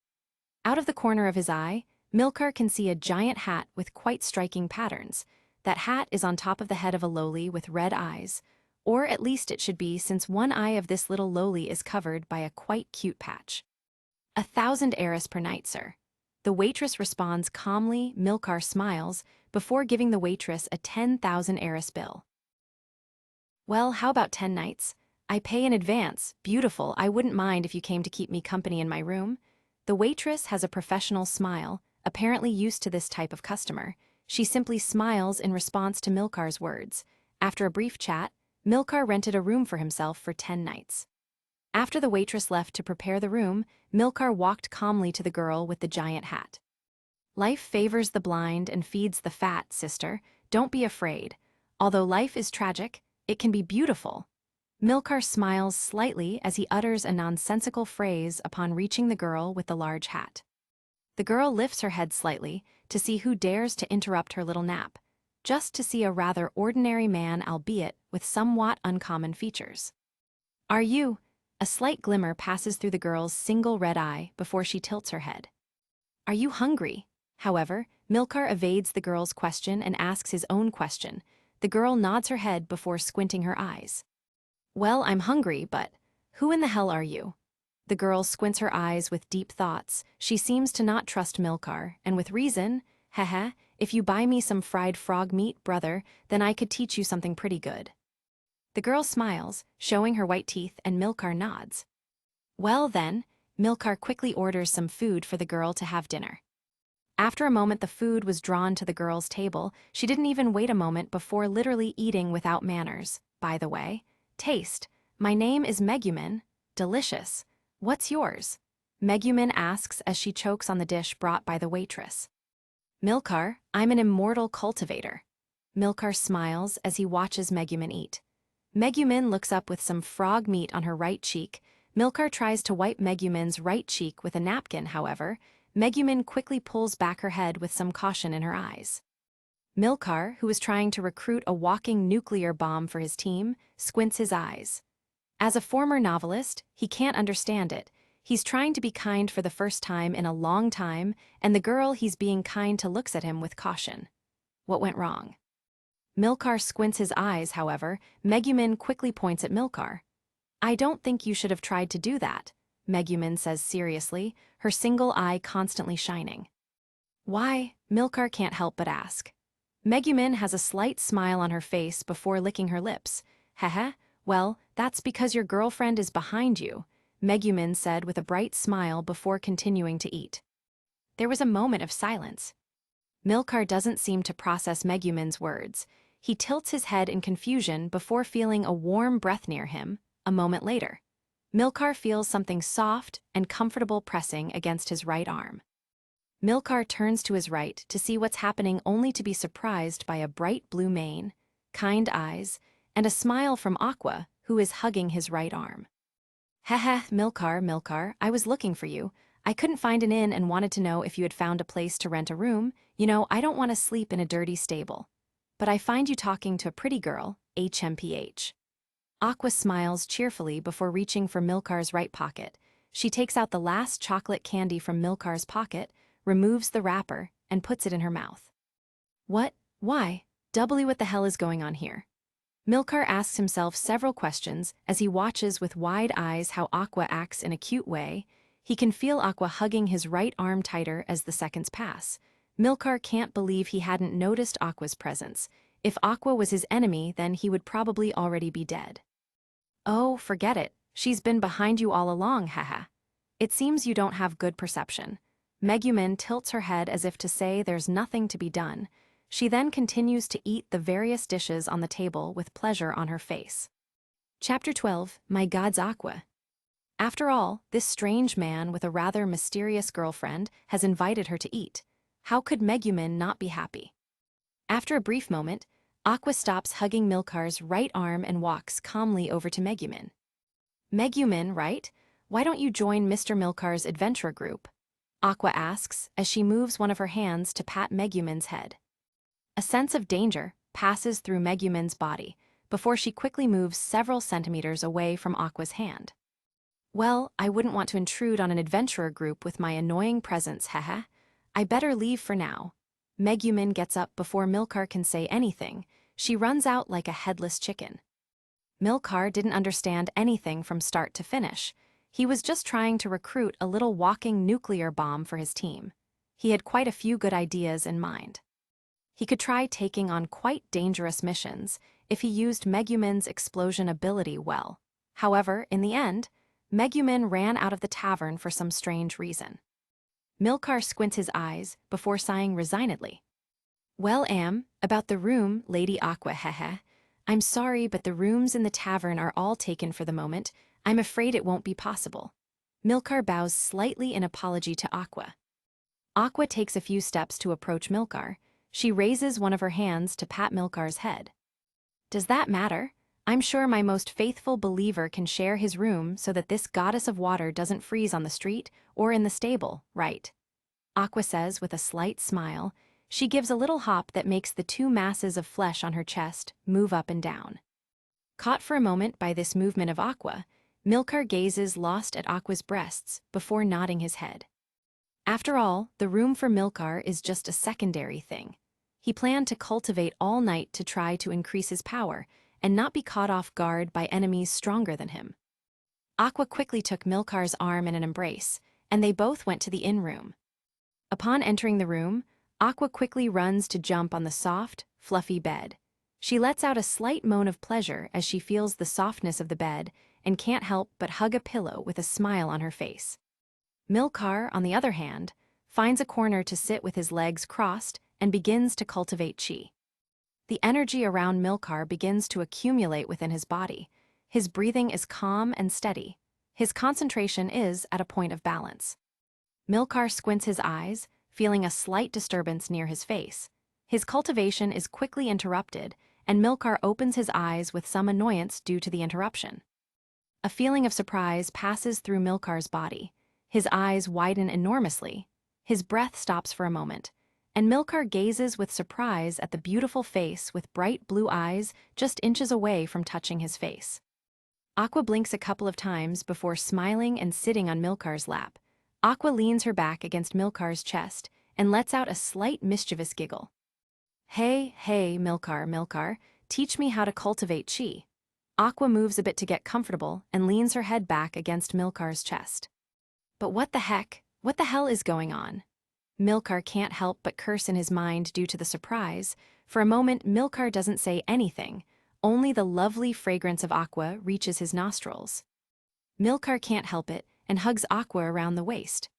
Speaker 1: Out of the corner of his eye, Milcar can see a giant hat with quite striking patterns. That hat is on top of the head of a lowly with red eyes, or at least it should be, since one eye of this little lowly is covered by a quite cute patch. 1,000 heiress per night, sir. The waitress responds calmly. Milcar smiles before giving the waitress a 10,000 heiress bill. Well, how about 10 nights? I pay in advance. Beautiful, I wouldn't mind if you came to keep me company in my room. The waitress has a professional smile, apparently used to this type of customer. She simply smiles in response to Milcar's words. After a brief chat, Milcar rented a room for himself for 10 nights. After the waitress left to prepare the room, Milcar walked calmly to the girl with the giant hat. Life favors the blind and feeds the fat, sister. Don't be afraid. Although life is tragic, it can be beautiful. Milcar smiles slightly as he utters a nonsensical phrase upon reaching the girl with the large hat. The girl lifts her head slightly to see who dares to interrupt her little nap, just to see a rather ordinary man, albeit with somewhat uncommon features. Are you? A slight glimmer passes through the girl's single red eye before she tilts her head. Are you hungry? However, Milcar evades the girl's question and asks his own question. The girl nods her head before squinting her eyes. Well, I'm hungry, but who in the hell are you? The girl squints her eyes with deep thoughts. She seems to not trust Milcar, and with reason. Haha, if you buy me some fried frog meat, brother, then I could teach you something pretty good. The girl smiles, showing her white teeth, and Milcar nods. Well then, Milcar quickly orders some food for the girl to have dinner. After a moment the food was drawn to the girl's table. She didn't even wait a moment before literally eating without manners. By the way, taste. My name is Megumin. Delicious. What's yours? Megumin asks as she chokes on the dish brought by the waitress. Milcar, I'm an immortal cultivator. Milcar smiles as he watches Megumin eat. Megumin looks up with some frog meat on her right cheek. Milcar tries to wipe Megumin's right cheek with a napkin, however. Megumin quickly pulls back her head with some caution in her eyes. Milcar, who is trying to recruit a walking nuclear bomb for his team, squints his eyes. As a former novelist, he can't understand it. He's trying to be kind for the first time in a long time, and the girl he's being kind to looks at him with caution. What went wrong? Milcar squints his eyes, however. Megumin quickly points at Milcar. I don't think you should have tried to do that, Megumin says seriously, her single eye constantly shining. Why? Milcar can't help but ask. Megumin has a slight smile on her face before licking her lips. Haha, well, that's because your girlfriend is behind you, Megumin said with a bright smile before continuing to eat. There was a moment of silence. Milcar doesn't seem to process Megumin's words. He tilts his head in confusion before feeling a warm breath near him. A moment later, Milcar feels something soft and comfortable pressing against his right arm. Milcar turns to his right to see what's happening, only to be surprised by a bright blue mane, kind eyes, and a smile from Aqua, who is hugging his right arm. Heh, Milcar, I was looking for you. I couldn't find an inn and wanted to know if you had found a place to rent a room. You know, I don't want to sleep in a dirty stable. But I find you talking to a pretty girl, HMPH. Aqua smiles cheerfully before reaching for Milcar's right pocket. She takes out the last chocolate candy from Milcar's pocket, removes the wrapper, and puts it in her mouth. What? Why? What the hell is going on here? Milcar asks himself several questions as he watches with wide eyes how Aqua acts in a cute way. He can feel Aqua hugging his right arm tighter as the seconds pass. Milcar can't believe he hadn't noticed Aqua's presence. If Aqua was his enemy, then he would probably already be dead. Oh, forget it. She's been behind you all along, haha. It seems you don't have good perception. Megumin tilts her head as if to say there's nothing to be done. She then continues to eat the various dishes on the table with pleasure on her face. Chapter 12, My God's Aqua. After all, this strange man with a rather mysterious girlfriend has invited her to eat. How could Megumin not be happy? After a brief moment, Aqua stops hugging Milcar's right arm and walks calmly over to Megumin. Megumin, right? Why don't you join Mr. Milcar's adventure group? Aqua asks as she moves one of her hands to pat Megumin's head. A sense of danger passes through Megumin's body before she quickly moves several centimeters away from Aqua's hand. Well, I wouldn't want to intrude on an adventurer group with my annoying presence, haha. I better leave for now. Megumin gets up before Milcar can say anything. She runs out like a headless chicken. Milcar didn't understand anything from start to finish. He was just trying to recruit a little walking nuclear bomb for his team. He had quite a few good ideas in mind. He could try taking on quite dangerous missions if he used Megumin's explosion ability well. However, in the end, Megumin ran out of the tavern for some strange reason. Milcar squints his eyes before sighing resignedly. Well, about the room, Lady Aqua, hehe. I'm sorry, but the rooms in the tavern are all taken for the moment. I'm afraid it won't be possible. Milcar bows slightly in apology to Aqua. Aqua takes a few steps to approach Milcar. She raises one of her hands to pat Milcar's head. Does that matter? I'm sure my most faithful believer can share his room so that this goddess of water doesn't freeze on the street or in the stable, right? Aqua says with a slight smile. She gives a little hop that makes the two masses of flesh on her chest move up and down. Caught for a moment by this movement of Aqua, Milcar gazes lost at Aqua's breasts before nodding his head. After all, the room for Milcar is just a secondary thing. He planned to cultivate all night to try to increase his power and not be caught off guard by enemies stronger than him. Aqua quickly took Milcar's arm in an embrace, and they both went to the inn room. Upon entering the room, Aqua quickly runs to jump on the soft, fluffy bed. She lets out a slight moan of pleasure as she feels the softness of the bed and can't help but hug a pillow with a smile on her face. Milcar, on the other hand, finds a corner to sit with his legs crossed and begins to cultivate chi. The energy around Milcar begins to accumulate within his body. His breathing is calm and steady. His concentration is at a point of balance. Milcar squints his eyes, feeling a slight disturbance near his face. His cultivation is quickly interrupted, and Milcar opens his eyes with some annoyance due to the interruption. A feeling of surprise passes through Milcar's body. His eyes widen enormously. His breath stops for a moment, and Milcar gazes with surprise at the beautiful face with bright blue eyes just inches away from touching his face. Aqua blinks a couple of times before smiling and sitting on Milcar's lap. Aqua leans her back against Milcar's chest and lets out a slight mischievous giggle. Hey, Milcar, teach me how to cultivate chi. Aqua moves a bit to get comfortable and leans her head back against Milcar's chest. But what the hell is going on? Milcar can't help but curse in his mind due to the surprise. For a moment, Milcar doesn't say anything. Only the lovely fragrance of Aqua reaches his nostrils. Milcar can't help it and hugs Aqua around the waist.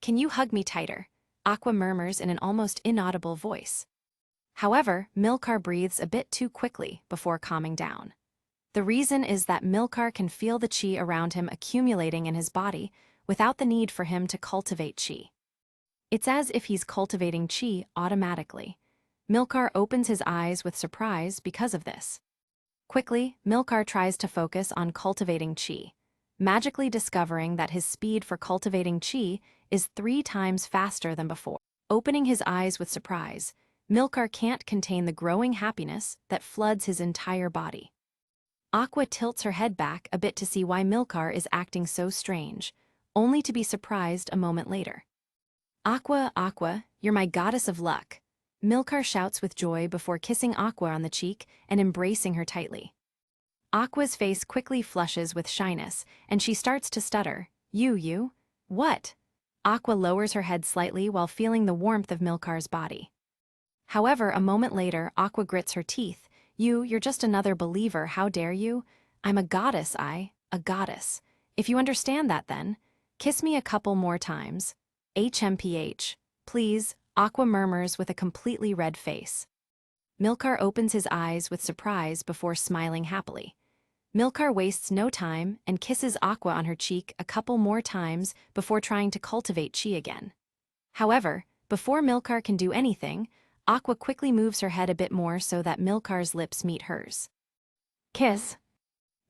Speaker 1: Can you hug me tighter? Aqua murmurs in an almost inaudible voice. However, Milcar breathes a bit too quickly before calming down. The reason is that Milcar can feel the chi around him accumulating in his body without the need for him to cultivate chi. It's as if he's cultivating chi automatically. Milcar opens his eyes with surprise because of this. Quickly, Milcar tries to focus on cultivating chi, magically discovering that his speed for cultivating chi is 3 times faster than before. Opening his eyes with surprise, Milcar can't contain the growing happiness that floods his entire body. Aqua tilts her head back a bit to see why Milcar is acting so strange, only to be surprised a moment later. Aqua, you're my goddess of luck. Milcar shouts with joy before kissing Aqua on the cheek and embracing her tightly. Aqua's face quickly flushes with shyness, and she starts to stutter. You? What? Aqua lowers her head slightly while feeling the warmth of Milcar's body. However, a moment later, Aqua grits her teeth. You're just another believer, how dare you? I'm a goddess, a goddess. If you understand that then, kiss me a couple more times. HMPH. Please, Aqua murmurs with a completely red face. Milcar opens his eyes with surprise before smiling happily. Milcar wastes no time and kisses Aqua on her cheek a couple more times before trying to cultivate chi again. However, before Milcar can do anything, Aqua quickly moves her head a bit more so that Milcar's lips meet hers. Kiss.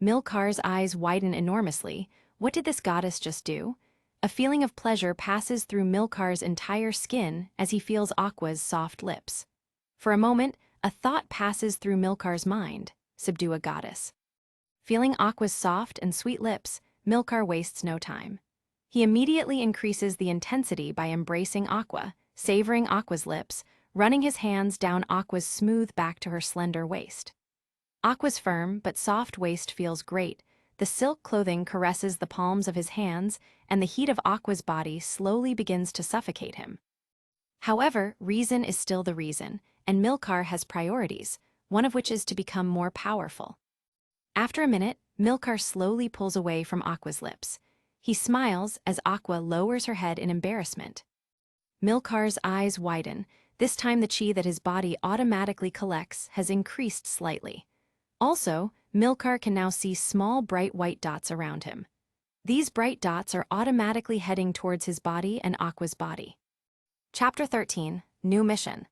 Speaker 1: Milcar's eyes widen enormously. What did this goddess just do? A feeling of pleasure passes through Milcar's entire skin as he feels Aqua's soft lips. For a moment, a thought passes through Milcar's mind: subdue a goddess. Feeling Aqua's soft and sweet lips, Milcar wastes no time. He immediately increases the intensity by embracing Aqua, savoring Aqua's lips, running his hands down Aqua's smooth back to her slender waist. Aqua's firm but soft waist feels great. The silk clothing caresses the palms of his hands, and the heat of Aqua's body slowly begins to suffocate him. However, reason is still the reason, and Milcar has priorities, one of which is to become more powerful. After a minute, Milcar slowly pulls away from Aqua's lips. He smiles as Aqua lowers her head in embarrassment. Milcar's eyes widen. This time the chi that his body automatically collects has increased slightly. Also, Milcar can now see small bright white dots around him. These bright dots are automatically heading towards his body and Aqua's body. Chapter 13, New Mission.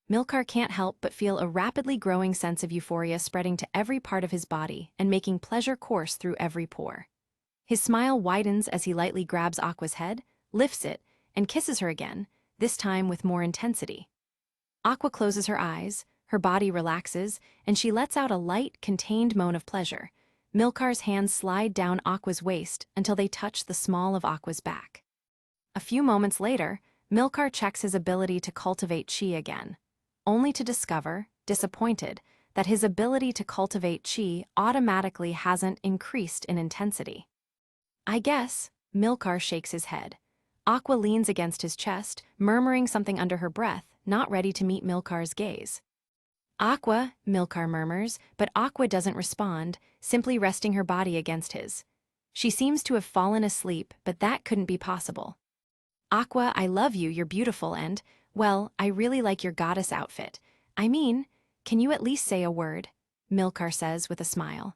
Speaker 1: Milcar can't help but feel a rapidly growing sense of euphoria spreading to every part of his body and making pleasure course through every pore. His smile widens as he lightly grabs Aqua's head, lifts it, and kisses her again, this time with more intensity. Aqua closes her eyes, her body relaxes, and she lets out a light, contained moan of pleasure. Milcar's hands slide down Aqua's waist until they touch the small of Aqua's back. A few moments later, Milcar checks his ability to cultivate chi again, only to discover, disappointed, that his ability to cultivate chi automatically hasn't increased in intensity. I guess, Milcar shakes his head. Aqua leans against his chest, murmuring something under her breath, not ready to meet Milcar's gaze. Aqua, Milcar murmurs, but Aqua doesn't respond, simply resting her body against his. She seems to have fallen asleep, but that couldn't be possible. Aqua, I love you, you're beautiful and, well, I really like your goddess outfit. I mean, can you at least say a word? Milcar says with a smile.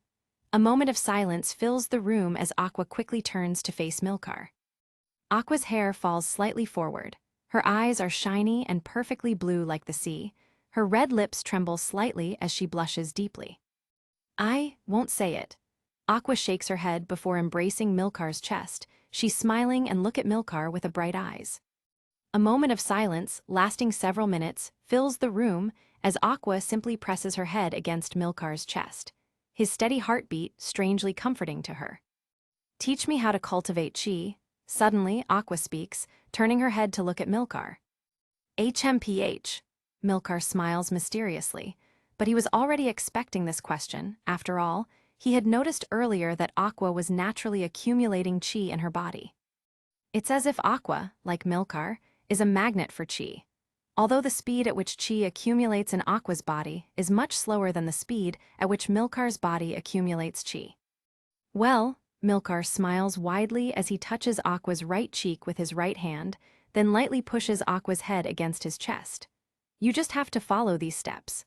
Speaker 1: A moment of silence fills the room as Aqua quickly turns to face Milcar. Aqua's hair falls slightly forward. Her eyes are shiny and perfectly blue like the sea. Her red lips tremble slightly as she blushes deeply. I won't say it. Aqua shakes her head before embracing Milcar's chest. She's smiling and looks at Milcar with bright eyes. A moment of silence, lasting several minutes, fills the room as Aqua simply presses her head against Milcar's chest, his steady heartbeat strangely comforting to her. Teach me how to cultivate chi. Suddenly, Aqua speaks, turning her head to look at Milcar. HMPH. Milcar smiles mysteriously, but he was already expecting this question. After all, he had noticed earlier that Aqua was naturally accumulating chi in her body. It's as if Aqua, like Milcar, is a magnet for chi. Although the speed at which chi accumulates in Aqua's body is much slower than the speed at which Milcar's body accumulates chi. Well, Milcar smiles widely as he touches Aqua's right cheek with his right hand, then lightly pushes Aqua's head against his chest. You just have to follow these steps.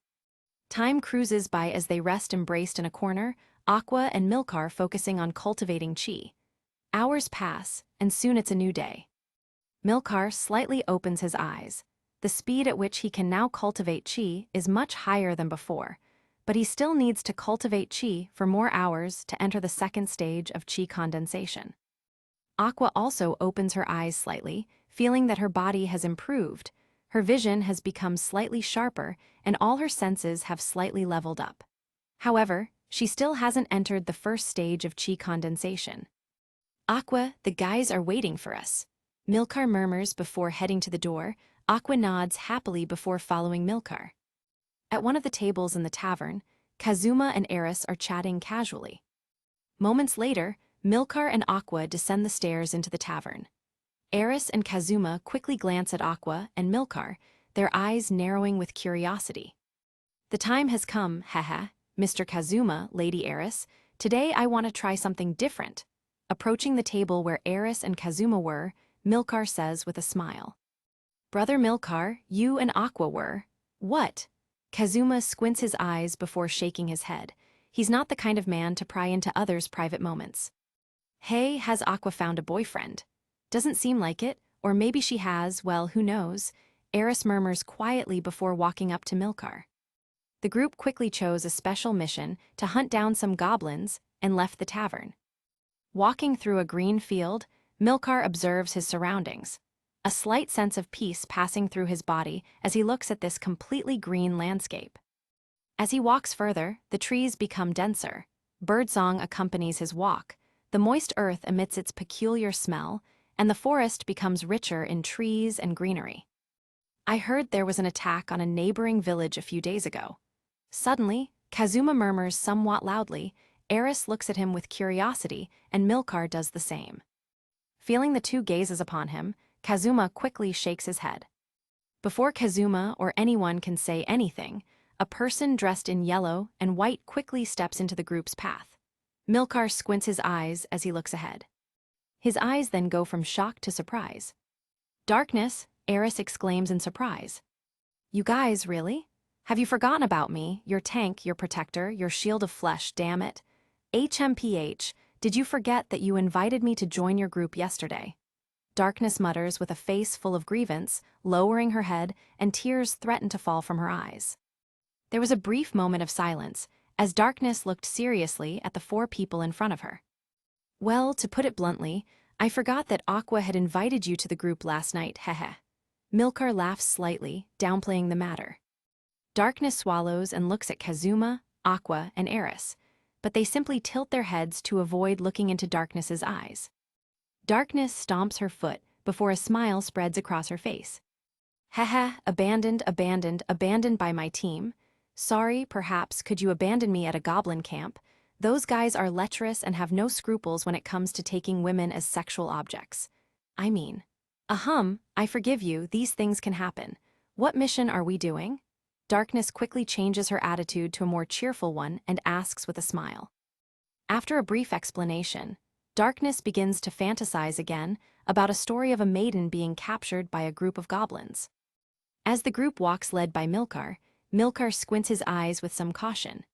Speaker 1: Time cruises by as they rest embraced in a corner, Aqua and Milcar focusing on cultivating chi. Hours pass, and soon it's a new day. Milcar slightly opens his eyes. The speed at which he can now cultivate chi is much higher than before, but he still needs to cultivate chi for more hours to enter the second stage of chi condensation. Aqua also opens her eyes slightly, feeling that her body has improved. Her vision has become slightly sharper, and all her senses have slightly leveled up. However, she still hasn't entered the first stage of chi condensation. Aqua, the guys are waiting for us. Milcar murmurs before heading to the door. Aqua nods happily before following Milcar. At one of the tables in the tavern, Kazuma and Eris are chatting casually. Moments later, Milcar and Aqua descend the stairs into the tavern. Eris and Kazuma quickly glance at Aqua and Milcar, their eyes narrowing with curiosity. The time has come, haha, Mr. Kazuma, Lady Eris. Today I want to try something different. Approaching the table where Eris and Kazuma were, Milcar says with a smile. Brother Milcar, you and Aqua were. What? Kazuma squints his eyes before shaking his head. He's not the kind of man to pry into others' private moments. Hey, has Aqua found a boyfriend? Doesn't seem like it, or maybe she has, well, who knows? Eris murmurs quietly before walking up to Milcar. The group quickly chose a special mission to hunt down some goblins and left the tavern. Walking through a green field, Milcar observes his surroundings, a slight sense of peace passing through his body as he looks at this completely green landscape. As he walks further, the trees become denser. Birdsong accompanies his walk. The moist earth emits its peculiar smell, and the forest becomes richer in trees and greenery. I heard there was an attack on a neighboring village a few days ago. Suddenly, Kazuma murmurs somewhat loudly, Eris looks at him with curiosity, and Milcar does the same. Feeling the two gazes upon him, Kazuma quickly shakes his head. Before Kazuma or anyone can say anything, a person dressed in yellow and white quickly steps into the group's path. Milcar squints his eyes as he looks ahead. His eyes then go from shock to surprise. "Darkness," Eris exclaims in surprise. "You guys, really? Have you forgotten about me, your tank, your protector, your shield of flesh, damn it? HMPH, did you forget that you invited me to join your group yesterday?" Darkness mutters with a face full of grievance, lowering her head, and tears threaten to fall from her eyes. There was a brief moment of silence, as Darkness looked seriously at the four people in front of her. "Well, to put it bluntly, I forgot that Aqua had invited you to the group last night, heh." Milcar laughs slightly, downplaying the matter. Darkness swallows and looks at Kazuma, Aqua, and Eris, but they simply tilt their heads to avoid looking into Darkness's eyes. Darkness stomps her foot before a smile spreads across her face. "Heh, abandoned by my team. Sorry, perhaps could you abandon me at a goblin camp? Those guys are lecherous and have no scruples when it comes to taking women as sexual objects. I mean, I forgive you, these things can happen. What mission are we doing?" Darkness quickly changes her attitude to a more cheerful one and asks with a smile. After a brief explanation, Darkness begins to fantasize again about a story of a maiden being captured by a group of goblins. As the group walks led by Milcar, Milcar squints his eyes with some caution.